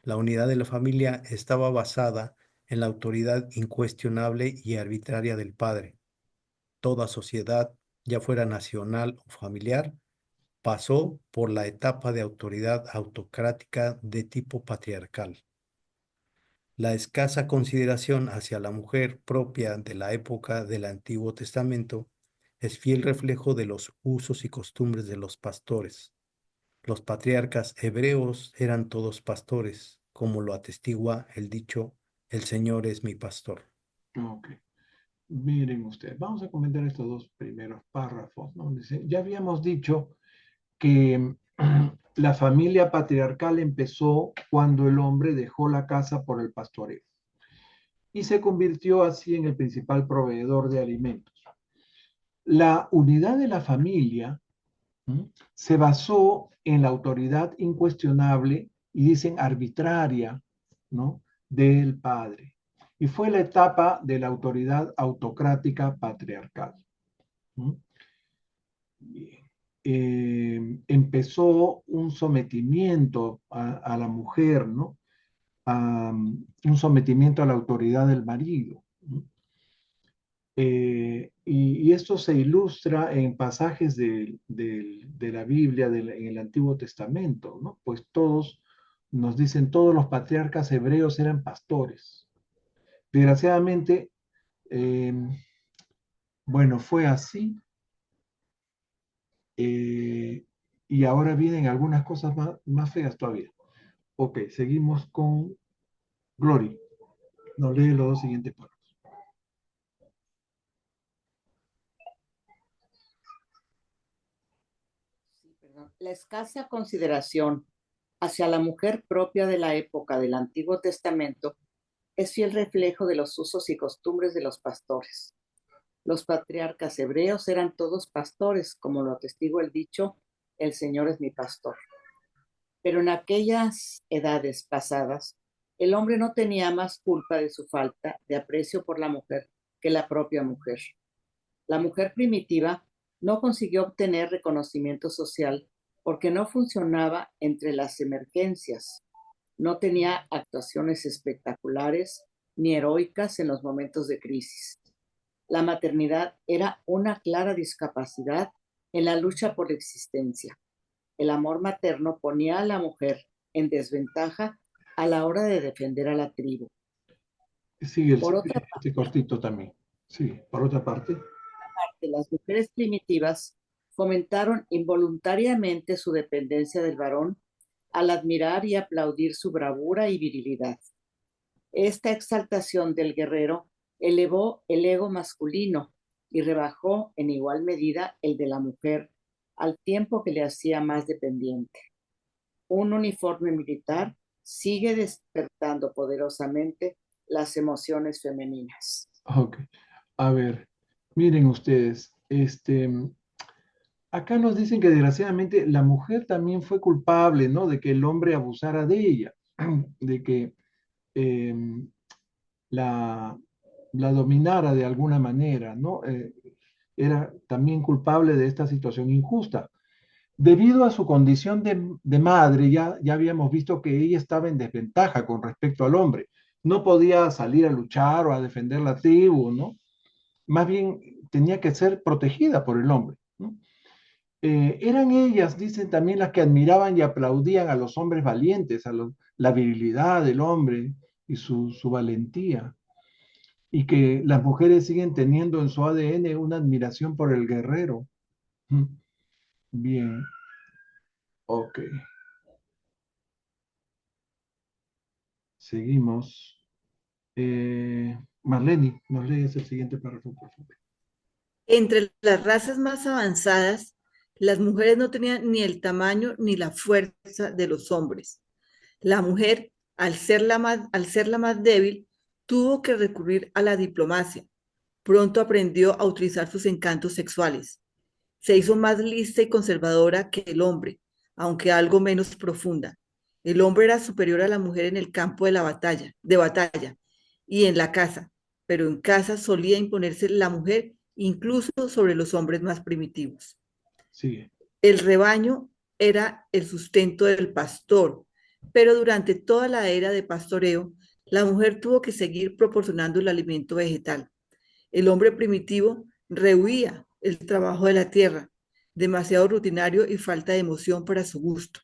la unidad de la familia estaba basada en la autoridad incuestionable y arbitraria del padre. Toda sociedad, ya fuera nacional o familiar, pasó por la etapa de autoridad autocrática de tipo patriarcal. La escasa consideración hacia la mujer propia de la época del Antiguo Testamento es fiel reflejo de los usos y costumbres de los pastores. Los patriarcas hebreos eran todos pastores, como lo atestigua el dicho, el Señor es mi pastor. Ok. Miren ustedes, vamos a comentar estos dos primeros párrafos, ¿no? Dice, ya habíamos dicho que la familia patriarcal empezó cuando el hombre dejó la casa por el pastoreo y se convirtió así en el principal proveedor de alimentos. La unidad de la familia se basó en la autoridad incuestionable y dicen arbitraria, ¿no? Del padre. Y fue la etapa de la autoridad autocrática patriarcal. Bien. Empezó un sometimiento a la mujer, ¿no? Un sometimiento a la autoridad del marido, ¿no? Y esto se ilustra en pasajes de la Biblia, en el Antiguo Testamento, ¿no? Pues todos, nos dicen, todos los patriarcas hebreos eran pastores. Desgraciadamente, eh, bueno, fue así. Y ahora vienen algunas cosas más feas todavía. Ok, seguimos con Glory. Nos lee los dos siguientes párrafos. La escasa consideración hacia la mujer propia de la época del Antiguo Testamento es fiel reflejo de los usos y costumbres de los pastores. Los patriarcas hebreos eran todos pastores, como lo atestigua el dicho, el Señor es mi pastor. Pero en aquellas edades pasadas, el hombre no tenía más culpa de su falta de aprecio por la mujer que la propia mujer. La mujer primitiva no consiguió obtener reconocimiento social porque no funcionaba entre las emergencias, no tenía actuaciones espectaculares ni heroicas en los momentos de crisis. La maternidad era una clara discapacidad en la lucha por la existencia. El amor materno ponía a la mujer en desventaja a la hora de defender a la tribu. Sigue Por otra este cortito también. Sí, por otra parte. parte, las mujeres primitivas fomentaron involuntariamente su dependencia del varón al admirar y aplaudir su bravura y virilidad. Esta exaltación del guerrero elevó el ego masculino y rebajó en igual medida el de la mujer, al tiempo que le hacía más dependiente. Un uniforme militar sigue despertando poderosamente las emociones femeninas. Ok. A ver, miren ustedes, acá nos dicen que desgraciadamente la mujer también fue culpable, ¿no? De que el hombre abusara de ella, de que eh, la, la dominara de alguna manera, ¿no? Era también culpable de esta situación injusta. Debido a su condición de madre, ya habíamos visto que ella estaba en desventaja con respecto al hombre. No podía salir a luchar o a defender la tribu, ¿no? Más bien tenía que ser protegida por el hombre, ¿no? Eran ellas, dicen también, las que admiraban y aplaudían a los hombres valientes, la virilidad del hombre y su valentía, y que las mujeres siguen teniendo en su ADN una admiración por el guerrero. Bien, ok. Seguimos. Marlene, nos lees el siguiente párrafo, por favor. Entre las razas más avanzadas, las mujeres no tenían ni el tamaño ni la fuerza de los hombres. La mujer, al ser la más débil, tuvo que recurrir a la diplomacia. Pronto aprendió a utilizar sus encantos sexuales. Se hizo más lista y conservadora que el hombre, aunque algo menos profunda. El hombre era superior a la mujer en el campo de batalla y en la casa, pero en casa solía imponerse la mujer incluso sobre los hombres más primitivos. Sigue. El rebaño era el sustento del pastor, pero durante toda la era de pastoreo, la mujer tuvo que seguir proporcionando el alimento vegetal. El hombre primitivo rehuía el trabajo de la tierra, demasiado rutinario y falta de emoción para su gusto.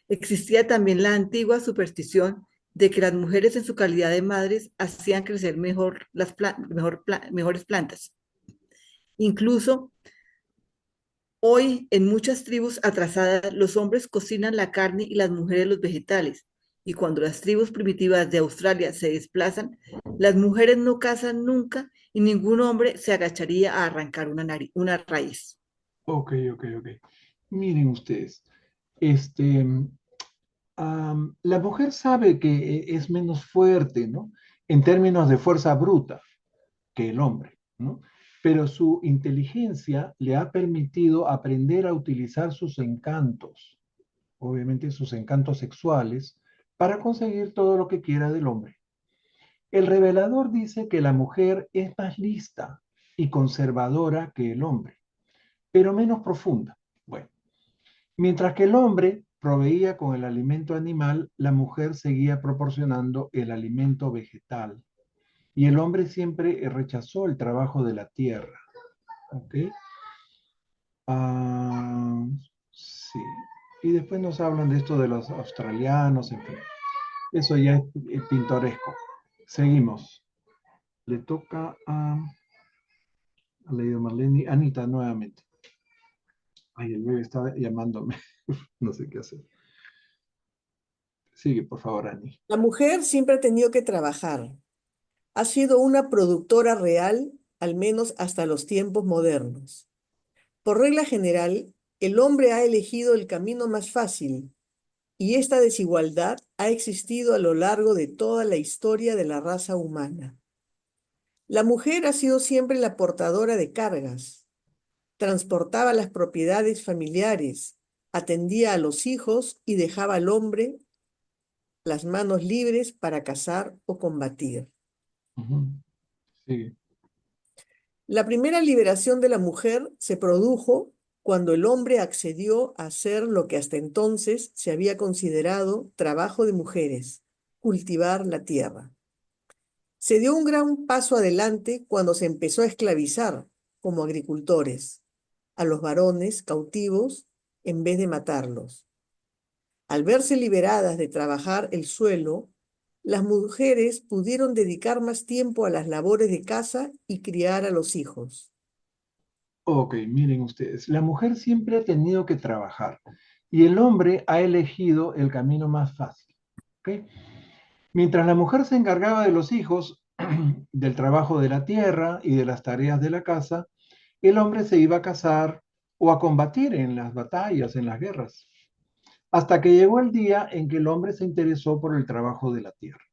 Existía también la antigua superstición de que las mujeres en su calidad de madres hacían crecer mejores plantas. Incluso hoy, en muchas tribus atrasadas, los hombres cocinan la carne y las mujeres los vegetales. Y cuando las tribus primitivas de Australia se desplazan, las mujeres no cazan nunca y ningún hombre se agacharía a arrancar una raíz. Ok. Miren ustedes, este, la mujer sabe que es menos fuerte, ¿no? En términos de fuerza bruta que el hombre, ¿no? Pero su inteligencia le ha permitido aprender a utilizar sus encantos, obviamente sus encantos sexuales, para conseguir todo lo que quiera del hombre. El revelador dice que la mujer es más lista y conservadora que el hombre, pero menos profunda. Bueno, mientras que el hombre proveía con el alimento animal, la mujer seguía proporcionando el alimento vegetal. Y el hombre siempre rechazó el trabajo de la tierra. ¿Ok? Sí. Y después nos hablan de esto de los australianos, en fin. Eso ya es pintoresco. Seguimos. Le toca ha leído Marlene. Anita, nuevamente. Ay, el bebé está llamándome. No sé qué hacer. Sigue, por favor, Ani. La mujer siempre ha tenido que trabajar. Ha sido una productora real, al menos hasta los tiempos modernos. Por regla general, El hombre ha elegido el camino más fácil y esta desigualdad ha existido a lo largo de toda la historia de la raza humana. La mujer ha sido siempre la portadora de cargas, transportaba las propiedades familiares, atendía a los hijos y dejaba al hombre las manos libres para cazar o combatir. Ujú. Sigue. La primera liberación de la mujer se produjo cuando el hombre accedió a hacer lo que hasta entonces se había considerado trabajo de mujeres, cultivar la tierra. Se dio un gran paso adelante cuando se empezó a esclavizar, como agricultores, a los varones cautivos en vez de matarlos. Al verse liberadas de trabajar el suelo, las mujeres pudieron dedicar más tiempo a las labores de casa y criar a los hijos. Ok, miren ustedes, la mujer siempre ha tenido que trabajar y el hombre ha elegido el camino más fácil. ¿Ok? Mientras la mujer se encargaba de los hijos, del trabajo de la tierra y de las tareas de la casa, el hombre se iba a cazar o a combatir en las batallas, en las guerras, hasta que llegó el día en que el hombre se interesó por el trabajo de la tierra.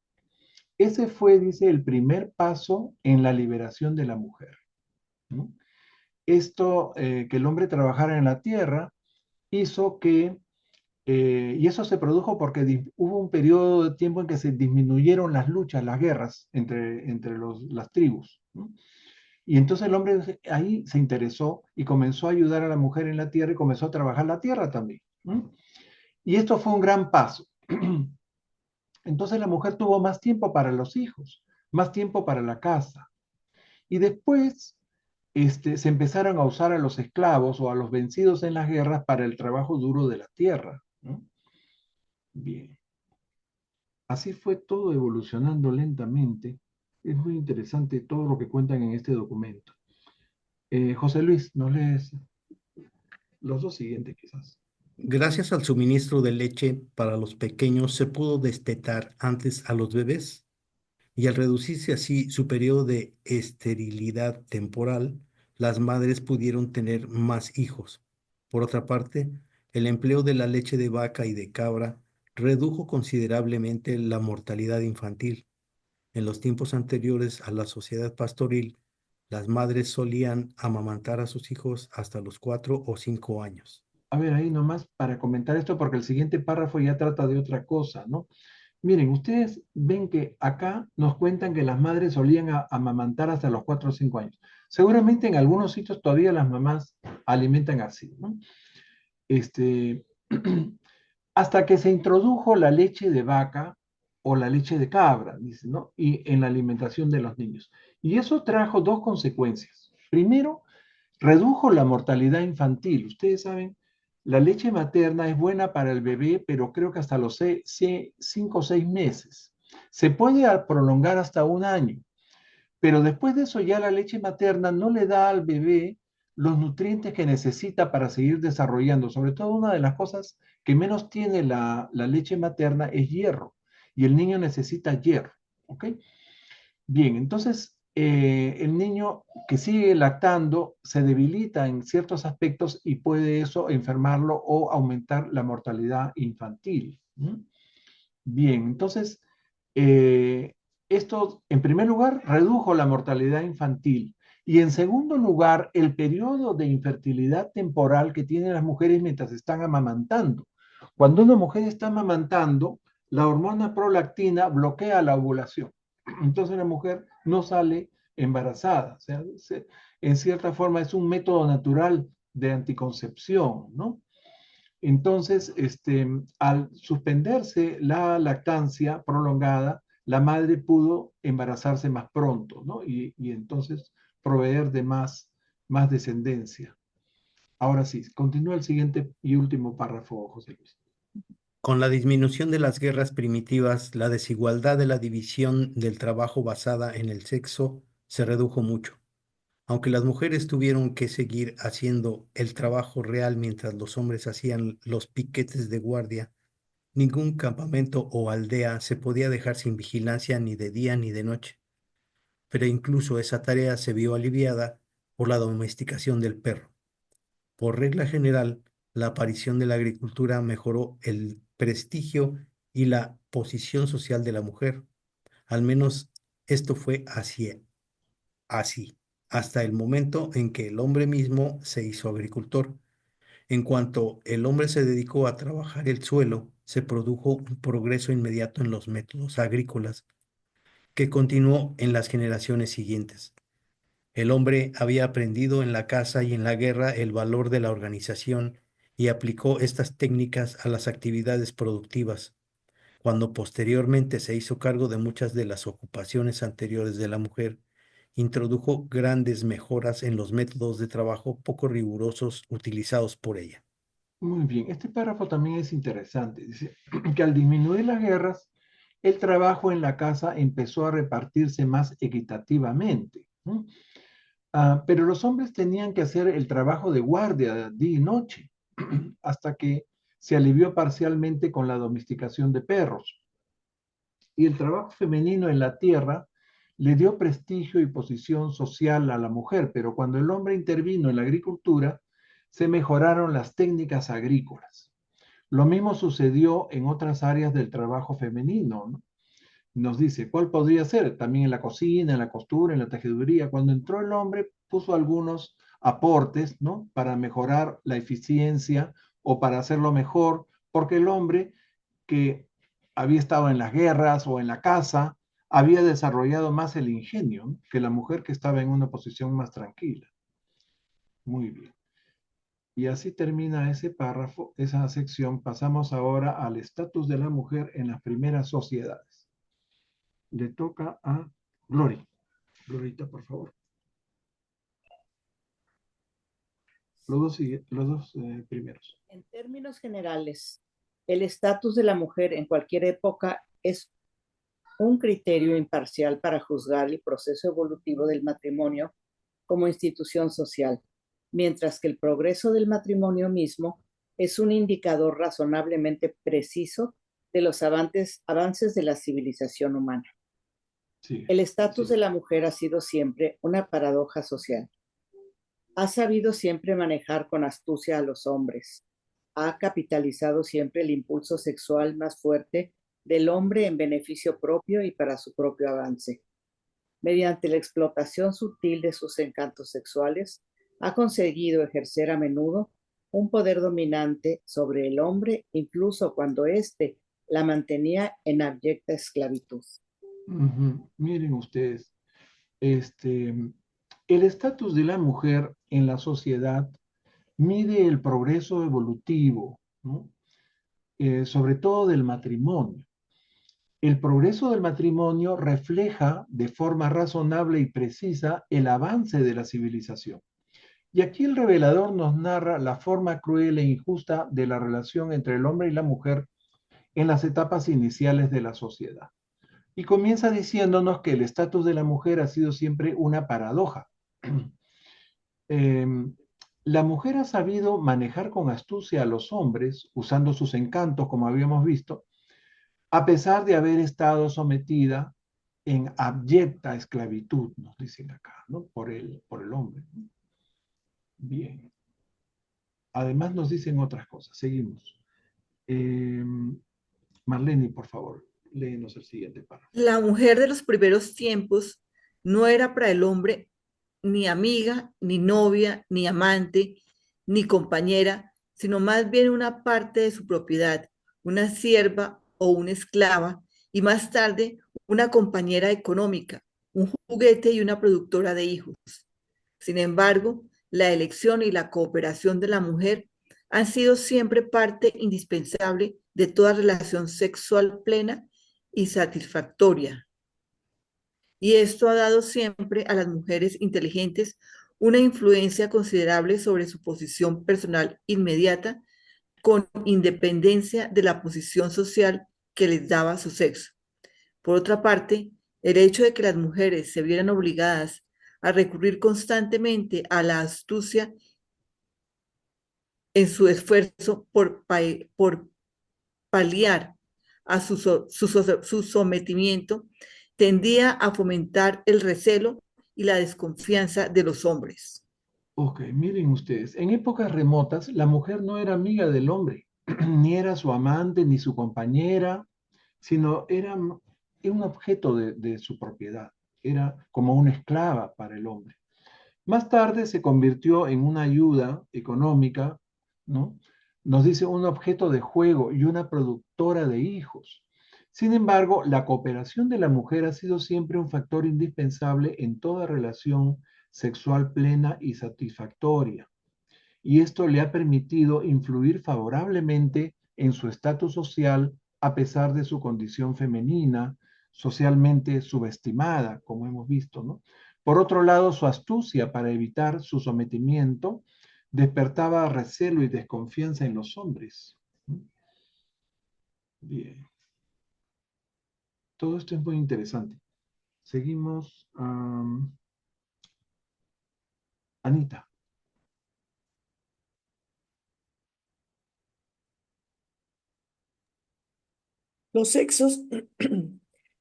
Ese fue, dice, el primer paso en la liberación de la mujer, ¿no? Esto, que el hombre trabajara en la tierra, hizo que, y eso se produjo porque hubo un periodo de tiempo en que se disminuyeron las luchas, las guerras entre las tribus, ¿no? Y entonces el hombre ahí se interesó y comenzó a ayudar a la mujer en la tierra y comenzó a trabajar la tierra también, ¿no? Y esto fue un gran paso. Entonces la mujer tuvo más tiempo para los hijos, más tiempo para la casa. Y después se empezaron a usar a los esclavos o a los vencidos en las guerras para el trabajo duro de la tierra, ¿no? Bien, así fue todo evolucionando lentamente. Es muy interesante todo lo que cuentan en este documento. José Luis, ¿nos lees los dos siguientes quizás? Gracias al suministro de leche para los pequeños se pudo destetar antes a los bebés y al reducirse así su periodo de esterilidad temporal, las madres pudieron tener más hijos. Por otra parte, el empleo de la leche de vaca y de cabra redujo considerablemente la mortalidad infantil. En los tiempos anteriores a la sociedad pastoril, las madres solían amamantar a sus hijos hasta los 4 o 5 años. A ver, ahí nomás para comentar esto, porque el siguiente párrafo ya trata de otra cosa, ¿no? Miren, ustedes ven que acá nos cuentan que las madres solían amamantar hasta los 4 o 5 años. Seguramente en algunos sitios todavía las mamás alimentan así, ¿no? Este, hasta que se introdujo la leche de vaca o la leche de cabra, dice, ¿no? Y en la alimentación de los niños. Y eso trajo dos consecuencias. Primero, redujo la mortalidad infantil. Ustedes saben, la leche materna es buena para el bebé, pero creo que hasta los 5 o 6 meses. Se puede prolongar hasta un año, pero después de eso ya la leche materna no le da al bebé los nutrientes que necesita para seguir desarrollando. Sobre todo una de las cosas que menos tiene la leche materna es hierro, y el niño necesita hierro, ¿ok? Bien, entonces el niño que sigue lactando se debilita en ciertos aspectos y puede eso enfermarlo o aumentar la mortalidad infantil. ¿Mm? Bien, entonces esto en primer lugar redujo la mortalidad infantil y en segundo lugar el periodo de infertilidad temporal que tienen las mujeres mientras están amamantando. Cuando una mujer está amamantando, la hormona prolactina bloquea la ovulación. Entonces la mujer no sale embarazada. O sea, en cierta forma es un método natural de anticoncepción, ¿no? Entonces, al suspenderse la lactancia prolongada, la madre pudo embarazarse más pronto, ¿no? Y entonces proveer de más descendencia. Ahora sí, continúa el siguiente y último párrafo, José Luis. Con la disminución de las guerras primitivas, la desigualdad de la división del trabajo basada en el sexo se redujo mucho. Aunque las mujeres tuvieron que seguir haciendo el trabajo real mientras los hombres hacían los piquetes de guardia, ningún campamento o aldea se podía dejar sin vigilancia ni de día ni de noche. Pero incluso esa tarea se vio aliviada por la domesticación del perro. Por regla general, la aparición de la agricultura mejoró el prestigio y la posición social de la mujer. Al menos esto fue así, hasta el momento en que el hombre mismo se hizo agricultor. En cuanto el hombre se dedicó a trabajar el suelo, se produjo un progreso inmediato en los métodos agrícolas que continuó en las generaciones siguientes. El hombre había aprendido en la caza y en la guerra el valor de la organización y aplicó estas técnicas a las actividades productivas. Cuando posteriormente se hizo cargo de muchas de las ocupaciones anteriores de la mujer, introdujo grandes mejoras en los métodos de trabajo poco rigurosos utilizados por ella. Muy bien, este párrafo también es interesante. Dice que al disminuir las guerras, el trabajo en la casa empezó a repartirse más equitativamente, ¿no? Pero los hombres tenían que hacer el trabajo de guardia día y noche, hasta que se alivió parcialmente con la domesticación de perros. Y el trabajo femenino en la tierra le dio prestigio y posición social a la mujer, pero cuando el hombre intervino en la agricultura, se mejoraron las técnicas agrícolas. Lo mismo sucedió en otras áreas del trabajo femenino, ¿no? Nos dice, ¿cuál podría ser? También en la cocina, en la costura, en la tejeduría. Cuando entró el hombre, puso algunos aportes, ¿no? Para mejorar la eficiencia o para hacerlo mejor, porque el hombre que había estado en las guerras o en la casa había desarrollado más el ingenio, ¿no? Que la mujer que estaba en una posición más tranquila. Muy bien. Y así termina ese párrafo, esa sección. Pasamos ahora al estatus de la mujer en las primeras sociedades. Le toca a Glory. Glorita, por favor. Los dos primeros. En términos generales, el estatus de la mujer en cualquier época es un criterio imparcial para juzgar el proceso evolutivo del matrimonio como institución social, mientras que el progreso del matrimonio mismo es un indicador razonablemente preciso de los avances de la civilización humana. Sí, El estatus sí. de la mujer ha sido siempre una paradoja social. Ha sabido siempre manejar con astucia a los hombres. Ha capitalizado siempre el impulso sexual más fuerte del hombre en beneficio propio y para su propio avance. Mediante la explotación sutil de sus encantos sexuales, ha conseguido ejercer a menudo un poder dominante sobre el hombre, incluso cuando éste la mantenía en abyecta esclavitud. Miren ustedes, el estatus de la mujer en la sociedad mide el progreso evolutivo, ¿no? Sobre todo del matrimonio. El progreso del matrimonio refleja de forma razonable y precisa el avance de la civilización. Y aquí el revelador nos narra la forma cruel e injusta de la relación entre el hombre y la mujer en las etapas iniciales de la sociedad. Y comienza diciéndonos que el estatus de la mujer ha sido siempre una paradoja. La mujer ha sabido manejar con astucia a los hombres, usando sus encantos, como habíamos visto, a pesar de haber estado sometida en abyecta esclavitud, nos dicen acá, ¿no? Por el hombre. Bien. Además nos dicen otras cosas. Seguimos. Marlene, por favor, léenos el siguiente párrafo. La mujer de los primeros tiempos no era para el hombre ni amiga, ni novia, ni amante, ni compañera, sino más bien una parte de su propiedad, una sierva o una esclava, y más tarde una compañera económica, un juguete y una productora de hijos. Sin embargo, la elección y la cooperación de la mujer han sido siempre parte indispensable de toda relación sexual plena y satisfactoria. Y esto ha dado siempre a las mujeres inteligentes una influencia considerable sobre su posición personal inmediata, con independencia de la posición social que les daba su sexo. Por otra parte, el hecho de que las mujeres se vieran obligadas a recurrir constantemente a la astucia en su esfuerzo por paliar a su sometimiento, tendía a fomentar el recelo y la desconfianza de los hombres. Ok, miren ustedes, en épocas remotas la mujer no era amiga del hombre, ni era su amante, ni su compañera, sino era un objeto de su propiedad, era como una esclava para el hombre. Más tarde se convirtió en una ayuda económica, ¿no? Nos dice un objeto de juego y una productora de hijos. Sin embargo, la cooperación de la mujer ha sido siempre un factor indispensable en toda relación sexual plena y satisfactoria, y esto le ha permitido influir favorablemente en su estatus social a pesar de su condición femenina, socialmente subestimada, como hemos visto, ¿no? Por otro lado, su astucia para evitar su sometimiento despertaba recelo y desconfianza en los hombres. Bien, todo esto es muy interesante. Seguimos. Anita. Los sexos,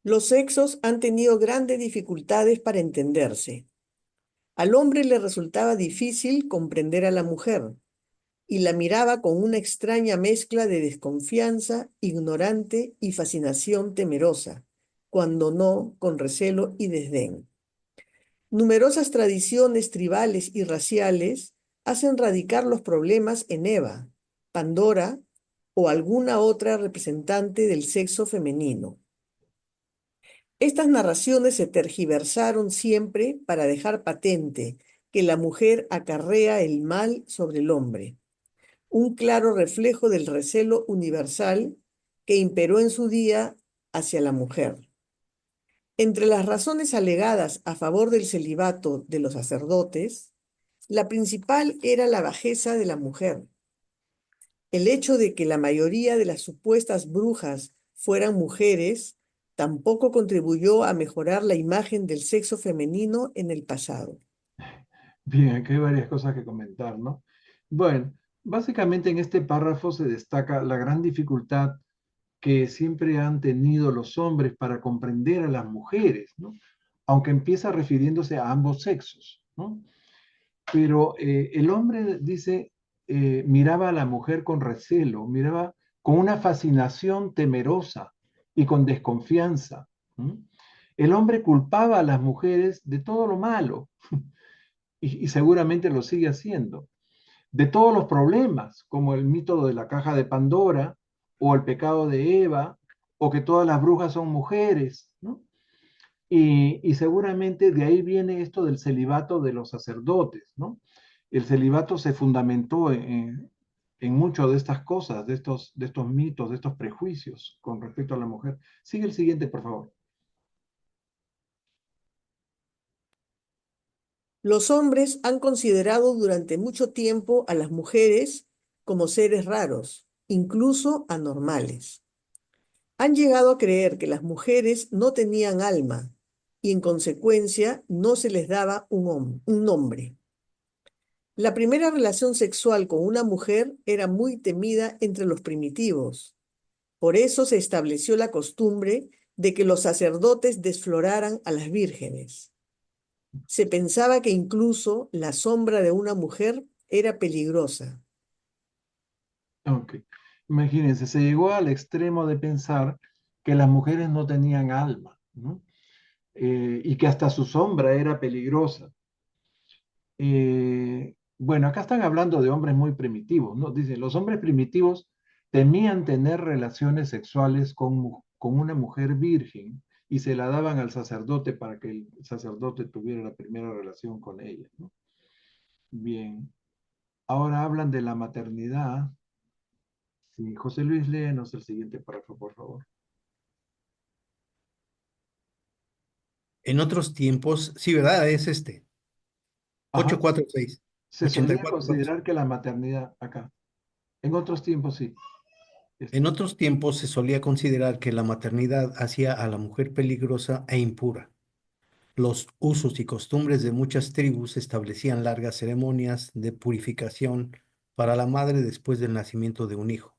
los sexos han tenido grandes dificultades para entenderse. Al hombre le resultaba difícil comprender a la mujer y la miraba con una extraña mezcla de desconfianza, ignorante y fascinación temerosa, cuando no con recelo y desdén. Numerosas tradiciones tribales y raciales hacen radicar los problemas en Eva, Pandora o alguna otra representante del sexo femenino. Estas narraciones se tergiversaron siempre para dejar patente que la mujer acarrea el mal sobre el hombre, un claro reflejo del recelo universal que imperó en su día hacia la mujer. Entre las razones alegadas a favor del celibato de los sacerdotes, la principal era la bajeza de la mujer. El hecho de que la mayoría de las supuestas brujas fueran mujeres tampoco contribuyó a mejorar la imagen del sexo femenino en el pasado. Bien, aquí hay varias cosas que comentar, ¿no? Bueno, básicamente en este párrafo se destaca la gran dificultad que siempre han tenido los hombres para comprender a las mujeres, ¿no? Aunque empieza refiriéndose a ambos sexos, ¿no? Pero el hombre dice, miraba a la mujer con recelo, miraba con una fascinación temerosa y con desconfianza. ¿No? El hombre culpaba a las mujeres de todo lo malo y seguramente lo sigue haciendo, de todos los problemas, como el mito de la caja de Pandora o el pecado de Eva, o que todas las brujas son mujeres, ¿no? Y seguramente de ahí viene esto del celibato de los sacerdotes, ¿no? El celibato se fundamentó en muchas de estas cosas, de estos mitos, de estos prejuicios con respecto a la mujer. Sigue el siguiente, por favor. Los hombres han considerado durante mucho tiempo a las mujeres como seres raros, incluso anormales. Han llegado a creer que las mujeres no tenían alma y en consecuencia no se les daba un nombre. La primera relación sexual con una mujer era muy temida entre los primitivos. Por eso se estableció la costumbre de que los sacerdotes desfloraran a las vírgenes. Se pensaba que incluso la sombra de una mujer era peligrosa. Ok. Imagínense, se llegó al extremo de pensar que las mujeres no tenían alma, ¿no? Y que hasta su sombra era peligrosa. Bueno, acá están hablando de hombres muy primitivos, ¿no? Dicen, los hombres primitivos temían tener relaciones sexuales con una mujer virgen y se la daban al sacerdote para que el sacerdote tuviera la primera relación con ella, ¿no? Bien, ahora hablan de la maternidad. Sí, José Luis, léenos el siguiente párrafo, por favor. En otros tiempos, sí, ¿verdad? Es este. Ajá, 846. se solía 84. considerar que la maternidad, acá, en otros tiempos sí. En Este, otros tiempos se solía considerar que la maternidad hacía a la mujer peligrosa e impura. Los usos y costumbres de muchas tribus establecían largas ceremonias de purificación para la madre después del nacimiento de un hijo,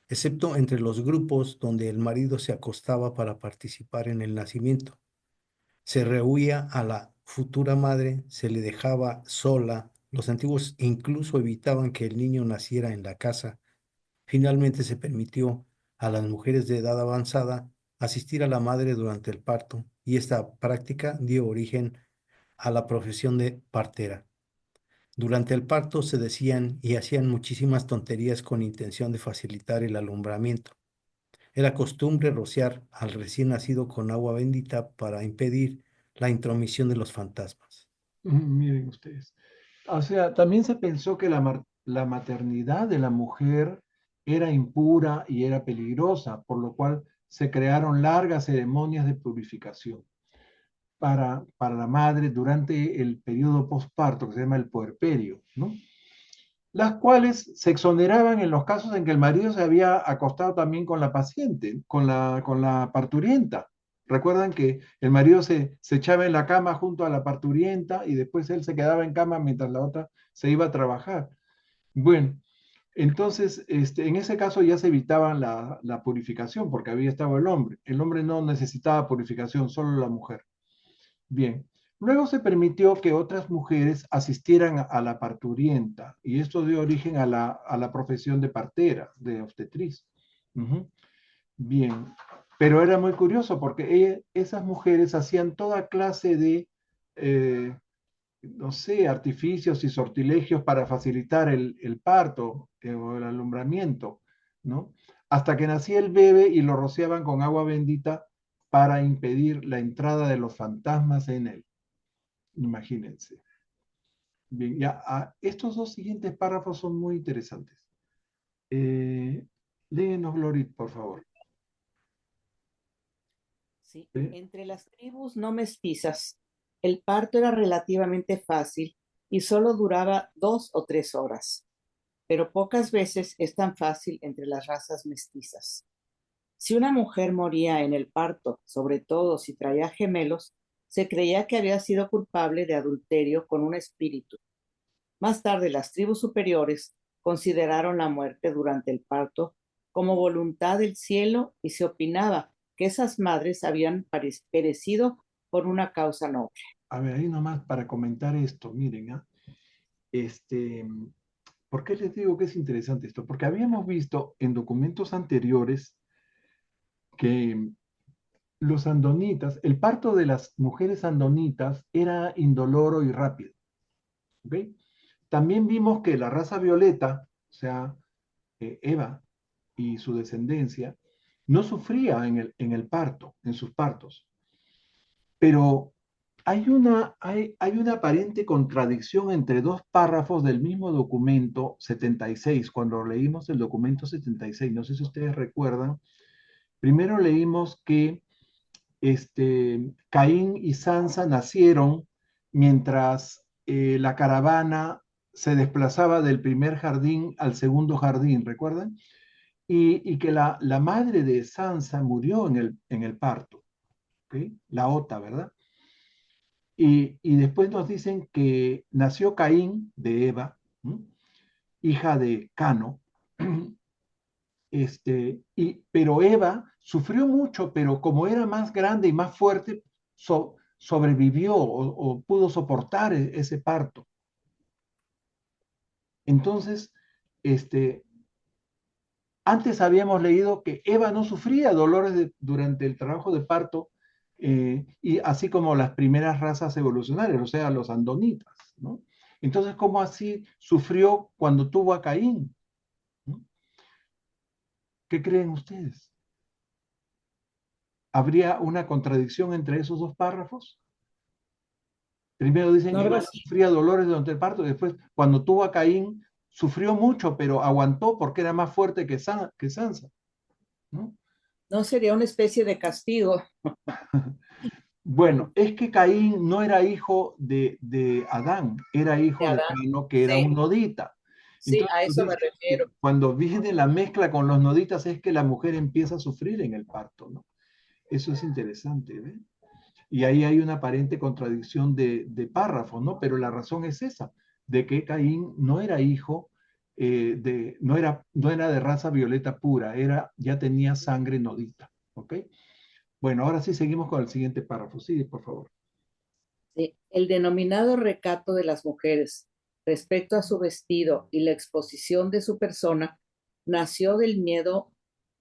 excepto entre los grupos donde el marido se acostaba para participar en el nacimiento. Se rehuía a la futura madre, se le dejaba sola Los antiguos incluso evitaban que el niño naciera en la casa. Finalmente se permitió a las mujeres de edad avanzada asistir a la madre durante el parto y esta práctica dio origen a la profesión de partera. Durante el parto se decían y hacían muchísimas tonterías con intención de facilitar el alumbramiento. Era costumbre rociar al recién nacido con agua bendita para impedir la intromisión de los fantasmas. Miren ustedes. O sea, también se pensó que la maternidad de la mujer era impura y era peligrosa, por lo cual se crearon largas ceremonias de purificación para la madre durante el periodo postparto, que se llama el puerperio, ¿no? Las cuales se exoneraban en los casos en que el marido se había acostado también con la paciente, con la parturienta. Recuerdan que el marido se echaba en la cama junto a la parturienta y después él se quedaba en cama mientras la otra se iba a trabajar. Bueno, entonces en ese caso ya se evitaba la purificación porque había estado el hombre. El hombre no necesitaba purificación, solo la mujer. Bien, luego se permitió que otras mujeres asistieran a la parturienta y esto dio origen a la profesión de partera, de obstetriz. Ujú. Bien, pero era muy curioso porque esas mujeres hacían toda clase de, no sé, artificios y sortilegios para facilitar el parto o el alumbramiento, ¿no? Hasta que nacía el bebé y lo rociaban con agua bendita para impedir la entrada de los fantasmas en él. Imagínense. Bien, ya, estos dos siguientes párrafos son muy interesantes. Léenos, Glorit, por favor. Sí. ¿Sí? Entre las tribus no mestizas, el parto era relativamente fácil y solo duraba 2 o 3 horas, pero pocas veces es tan fácil entre las razas mestizas. Si una mujer moría en el parto, sobre todo si traía gemelos, se creía que había sido culpable de adulterio con un espíritu. Más tarde, las tribus superiores consideraron la muerte durante el parto como voluntad del cielo y se opinaba que esas madres habían perecido por una causa noble. A ver, ahí nomás para comentar esto, miren, este, ¿por qué les digo que es interesante esto? Porque habíamos visto en documentos anteriores que los andonitas, el parto de las mujeres andonitas era indoloro y rápido. ¿Ok? También vimos que la raza violeta, o sea, Eva y su descendencia, no sufría en el parto, en sus partos. Pero hay una aparente contradicción entre dos párrafos del mismo documento 76, cuando leímos el documento 76, no sé si ustedes recuerdan, primero leímos que Caín y Sansa nacieron mientras la caravana se desplazaba del primer jardín al segundo jardín, ¿recuerdan? Y que la madre de Sansa murió en el parto, ¿ok? La Ota, ¿verdad? Y después nos dicen que nació Caín de Eva, ¿m? Hija de Cano, pero Eva sufrió mucho, pero como era más grande y más fuerte, sobrevivió o pudo soportar ese parto. Entonces, antes habíamos leído que Eva no sufría dolores durante el trabajo de parto, y así como las primeras razas evolucionarias, o sea, los andonitas, ¿no? Entonces, ¿cómo así sufrió cuando tuvo a Caín? ¿No? ¿Qué creen ustedes? ¿Habría una contradicción entre esos dos párrafos? Primero dicen No, que algo Eva no así. sufría dolores durante el parto, y después, cuando tuvo a Caín, sufrió mucho, pero aguantó porque era más fuerte que Sansa, ¿no? No sería una especie de castigo. Bueno, es que Caín no era hijo de Adán, era De hijo de Adán. Cano, que era Sí, un nodita. sí, Entonces, a nos eso me dice que refiero. cuando viene la mezcla con los noditas es que la mujer empieza a sufrir en el parto, ¿no? Eso es interesante, ¿ve? Y ahí hay una aparente contradicción de párrafos, ¿no? Pero la razón es esa, de que Caín no era hijo, no era de raza violeta pura, ya tenía sangre nodita, ¿ok? Bueno, ahora sí seguimos con el siguiente párrafo. Sí, por favor. Sí, el denominado recato de las mujeres, respecto a su vestido y la exposición de su persona, nació del miedo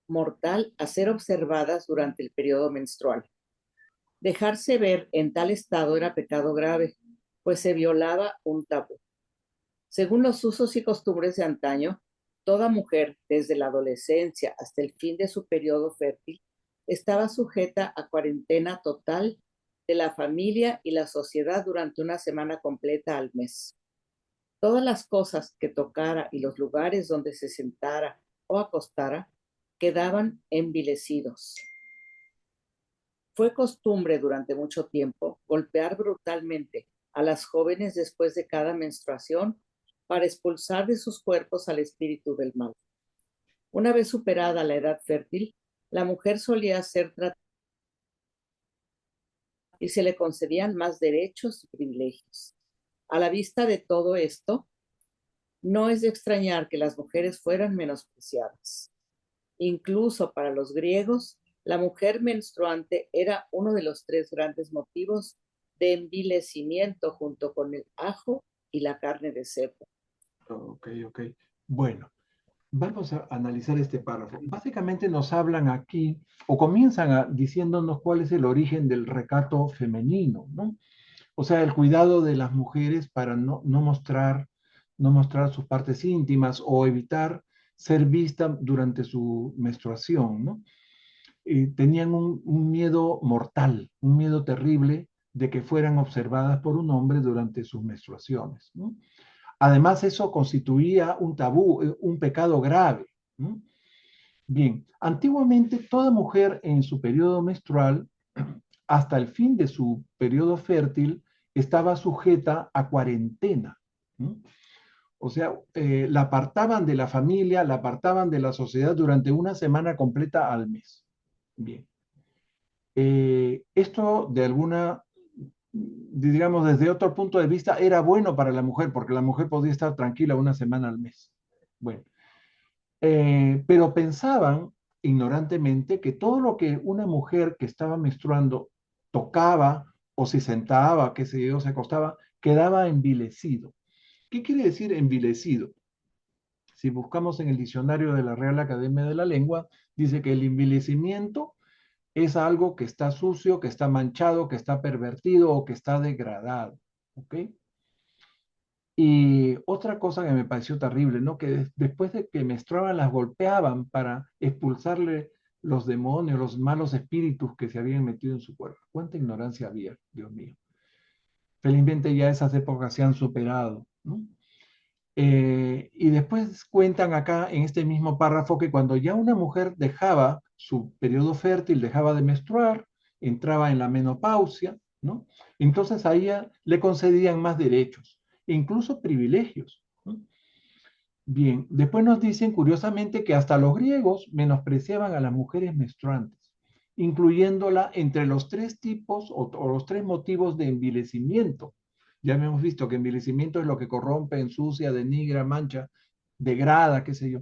mortal a ser observadas durante el periodo menstrual. Dejarse ver en tal estado era pecado grave, pues se violaba un tabú. Según los usos y costumbres de antaño, toda mujer, desde la adolescencia hasta el fin de su periodo fértil, estaba sujeta a cuarentena total de la familia y la sociedad durante una semana completa al mes. Todas las cosas que tocara y los lugares donde se sentara o acostara quedaban envilecidos. Fue costumbre durante mucho tiempo golpear brutalmente a las jóvenes después de cada menstruación para expulsar de sus cuerpos al espíritu del mal. Una vez superada la edad fértil, la mujer solía ser tratada y se le concedían más derechos y privilegios. A la vista de todo esto, no es de extrañar que las mujeres fueran menospreciadas. Incluso para los griegos, la mujer menstruante era uno de los 3 grandes motivos de envilecimiento junto con el ajo y la carne de cerdo. Ok. Bueno, vamos a analizar este párrafo. Básicamente nos hablan aquí, o comienzan diciéndonos cuál es el origen del recato femenino, ¿no? O sea, el cuidado de las mujeres para no mostrar sus partes íntimas o evitar ser vista durante su menstruación, ¿no? Tenían un miedo mortal, un miedo terrible de que fueran observadas por un hombre durante sus menstruaciones, ¿no? Además, eso constituía un tabú, un pecado grave, ¿no? Bien, antiguamente toda mujer en su periodo menstrual, hasta el fin de su periodo fértil, estaba sujeta a cuarentena, ¿no? O sea, la apartaban de la familia, la apartaban de la sociedad durante una semana completa al mes. Bien. Esto digamos, desde otro punto de vista, era bueno para la mujer, porque la mujer podía estar tranquila una semana al mes. Bueno, pero pensaban ignorantemente que todo lo que una mujer que estaba menstruando tocaba o se sentaba, qué sé yo, se acostaba, quedaba envilecido. ¿Qué quiere decir envilecido? Si buscamos en el diccionario de la Real Academia de la Lengua, dice que el envilecimiento es algo que está sucio, que está manchado, que está pervertido o que está degradado. ¿Ok? Y otra cosa que me pareció terrible, ¿no? Que después de que menstruaban las golpeaban para expulsarle los demonios, los malos espíritus que se habían metido en su cuerpo. ¿Cuánta ignorancia había, Dios mío? Felizmente ya esas épocas se han superado, ¿no? Y después cuentan acá en este mismo párrafo que cuando ya una mujer dejaba su periodo fértil, dejaba de menstruar, entraba en la menopausia, ¿no? Entonces a ella le concedían más derechos, incluso privilegios, ¿no? Bien, después nos dicen curiosamente que hasta los griegos menospreciaban a las mujeres menstruantes, incluyéndola entre los 3 tipos o los 3 motivos de envilecimiento. Ya hemos visto que envilecimiento es lo que corrompe, ensucia, denigra, mancha, degrada, qué sé yo.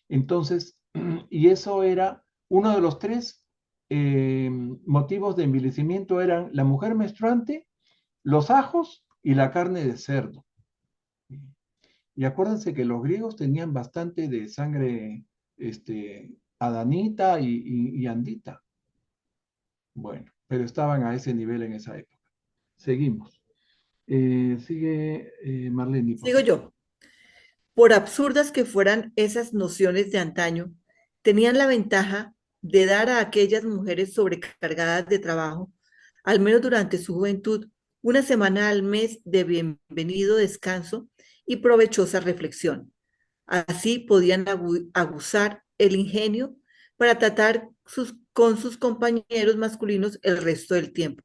Entonces, y eso era uno de los 3 motivos de envilecimiento eran la mujer menstruante, los ajos y la carne de cerdo. Y acuérdense que los griegos tenían bastante de sangre adanita y andita. Bueno, pero estaban a ese nivel en esa época. Seguimos. Sigue Marlene, por Sigo favor. yo. Por absurdas que fueran esas nociones de antaño, tenían la ventaja de dar a aquellas mujeres sobrecargadas de trabajo, al menos durante su juventud, una semana al mes de bienvenido descanso y provechosa reflexión. Así podían aguzar el ingenio para tratar con sus compañeros masculinos el resto del tiempo.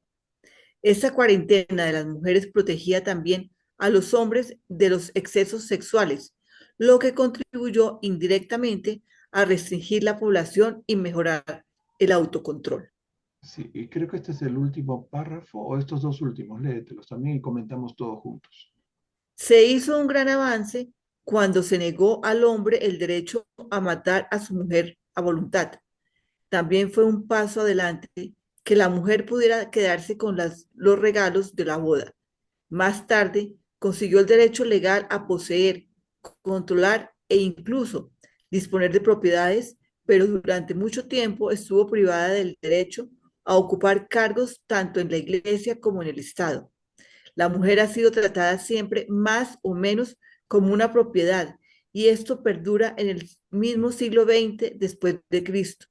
Esta cuarentena de las mujeres protegía también a los hombres de los excesos sexuales, lo que contribuyó indirectamente a restringir la población y mejorar el autocontrol. Sí, y creo que este es el último párrafo, o estos 2 últimos, léetelos también y comentamos todos juntos. Se hizo un gran avance cuando se negó al hombre el derecho a matar a su mujer a voluntad. También fue un paso adelante que la mujer pudiera quedarse con los regalos de la boda. Más tarde, consiguió el derecho legal a poseer, controlar e incluso disponer de propiedades, pero durante mucho tiempo estuvo privada del derecho a ocupar cargos tanto en la iglesia como en el Estado. La mujer ha sido tratada siempre más o menos como una propiedad, y esto perdura en el mismo siglo XX después de Cristo.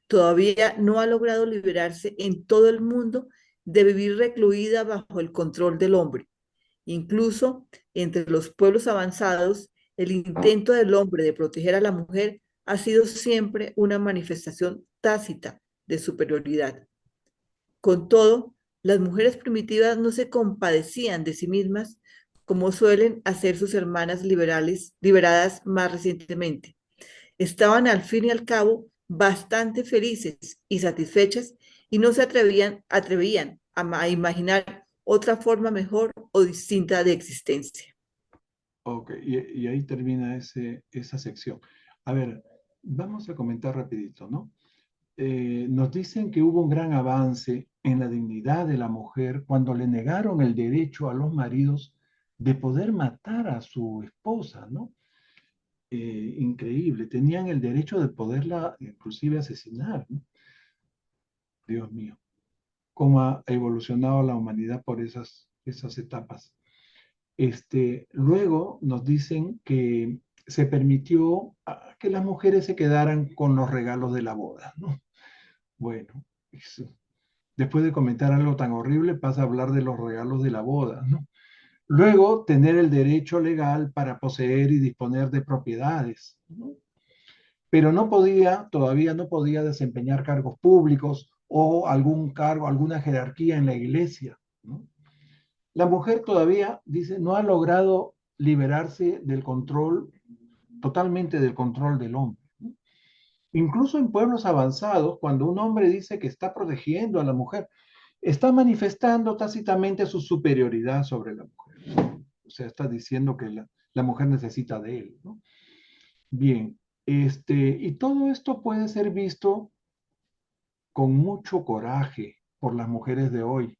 Todavía no ha logrado liberarse en todo el mundo de vivir recluida bajo el control del hombre. Incluso entre los pueblos avanzados, el intento del hombre de proteger a la mujer ha sido siempre una manifestación tácita de superioridad. Con todo, las mujeres primitivas no se compadecían de sí mismas como suelen hacer sus hermanas liberadas más recientemente. Estaban al fin y al cabo bastante felices y satisfechas y no se atrevían a imaginar otra forma mejor o distinta de existencia. Ok, y ahí termina esa sección. A ver, vamos a comentar rapidito, ¿no? Nos dicen que hubo un gran avance en la dignidad de la mujer cuando le negaron el derecho a los maridos de poder matar a su esposa, ¿no? Increíble, tenían el derecho de poderla inclusive asesinar, ¿no? Dios mío, cómo ha evolucionado la humanidad por esas etapas. Luego nos dicen que se permitió que las mujeres se quedaran con los regalos de la boda, ¿no? Bueno, después de comentar algo tan horrible, pasa a hablar de los regalos de la boda, ¿no? Luego, tener el derecho legal para poseer y disponer de propiedades, ¿no? Pero todavía no podía desempeñar cargos públicos o algún cargo, alguna jerarquía en la iglesia, ¿no? La mujer todavía, dice, no ha logrado liberarse del control, totalmente del control del hombre, ¿no? Incluso en pueblos avanzados, cuando un hombre dice que está protegiendo a la mujer, está manifestando tácitamente su superioridad sobre la mujer. O sea, está diciendo que la mujer necesita de él, ¿no? Bien, y todo esto puede ser visto con mucho coraje por las mujeres de hoy.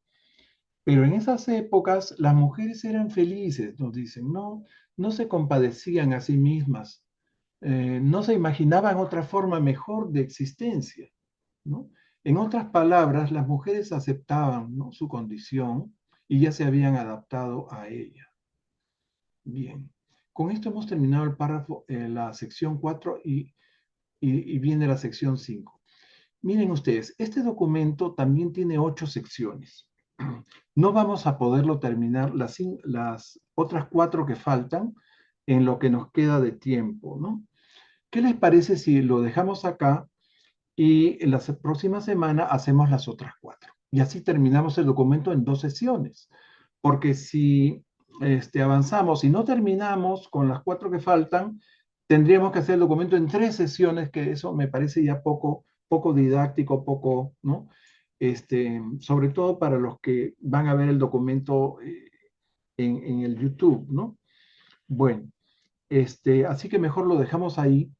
Pero en esas épocas las mujeres eran felices, nos dicen, no se compadecían a sí mismas, no se imaginaban otra forma mejor de existencia, ¿no? En otras palabras, las mujeres aceptaban, ¿no?, su condición y ya se habían adaptado a ella. Bien, con esto hemos terminado el párrafo, la sección 4 y viene la sección 5. Miren ustedes, este documento también tiene 8 secciones. No vamos a poderlo terminar las otras 4 que faltan en lo que nos queda de tiempo, ¿no? ¿Qué les parece si lo dejamos acá y en la próxima semana hacemos las otras 4? Y así terminamos el documento en 2 sesiones. Porque si avanzamos y no terminamos con las 4 que faltan, tendríamos que hacer el documento en 3 sesiones, que eso me parece ya poco didáctico, poco, ¿no? Sobre todo para los que van a ver el documento en el YouTube, ¿no? Bueno, así que mejor lo dejamos ahí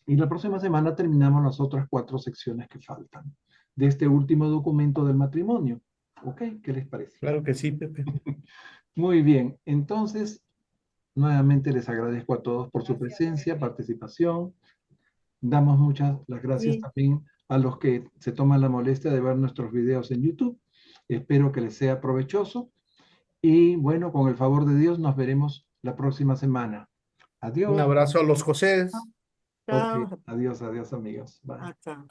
y la próxima semana terminamos las otras 4 secciones que faltan de este último documento del matrimonio. ¿Ok? ¿Qué les parece? Claro que sí, Pepe. Muy bien, entonces nuevamente les agradezco a todos por su presencia, participación. Damos muchas las gracias también a los que se toman la molestia de ver nuestros videos en YouTube. Espero que les sea provechoso. Y bueno, con el favor de Dios, nos veremos la próxima semana. Adiós. Un abrazo a los Josés. Ok, adiós, amigos. Bye. Chao.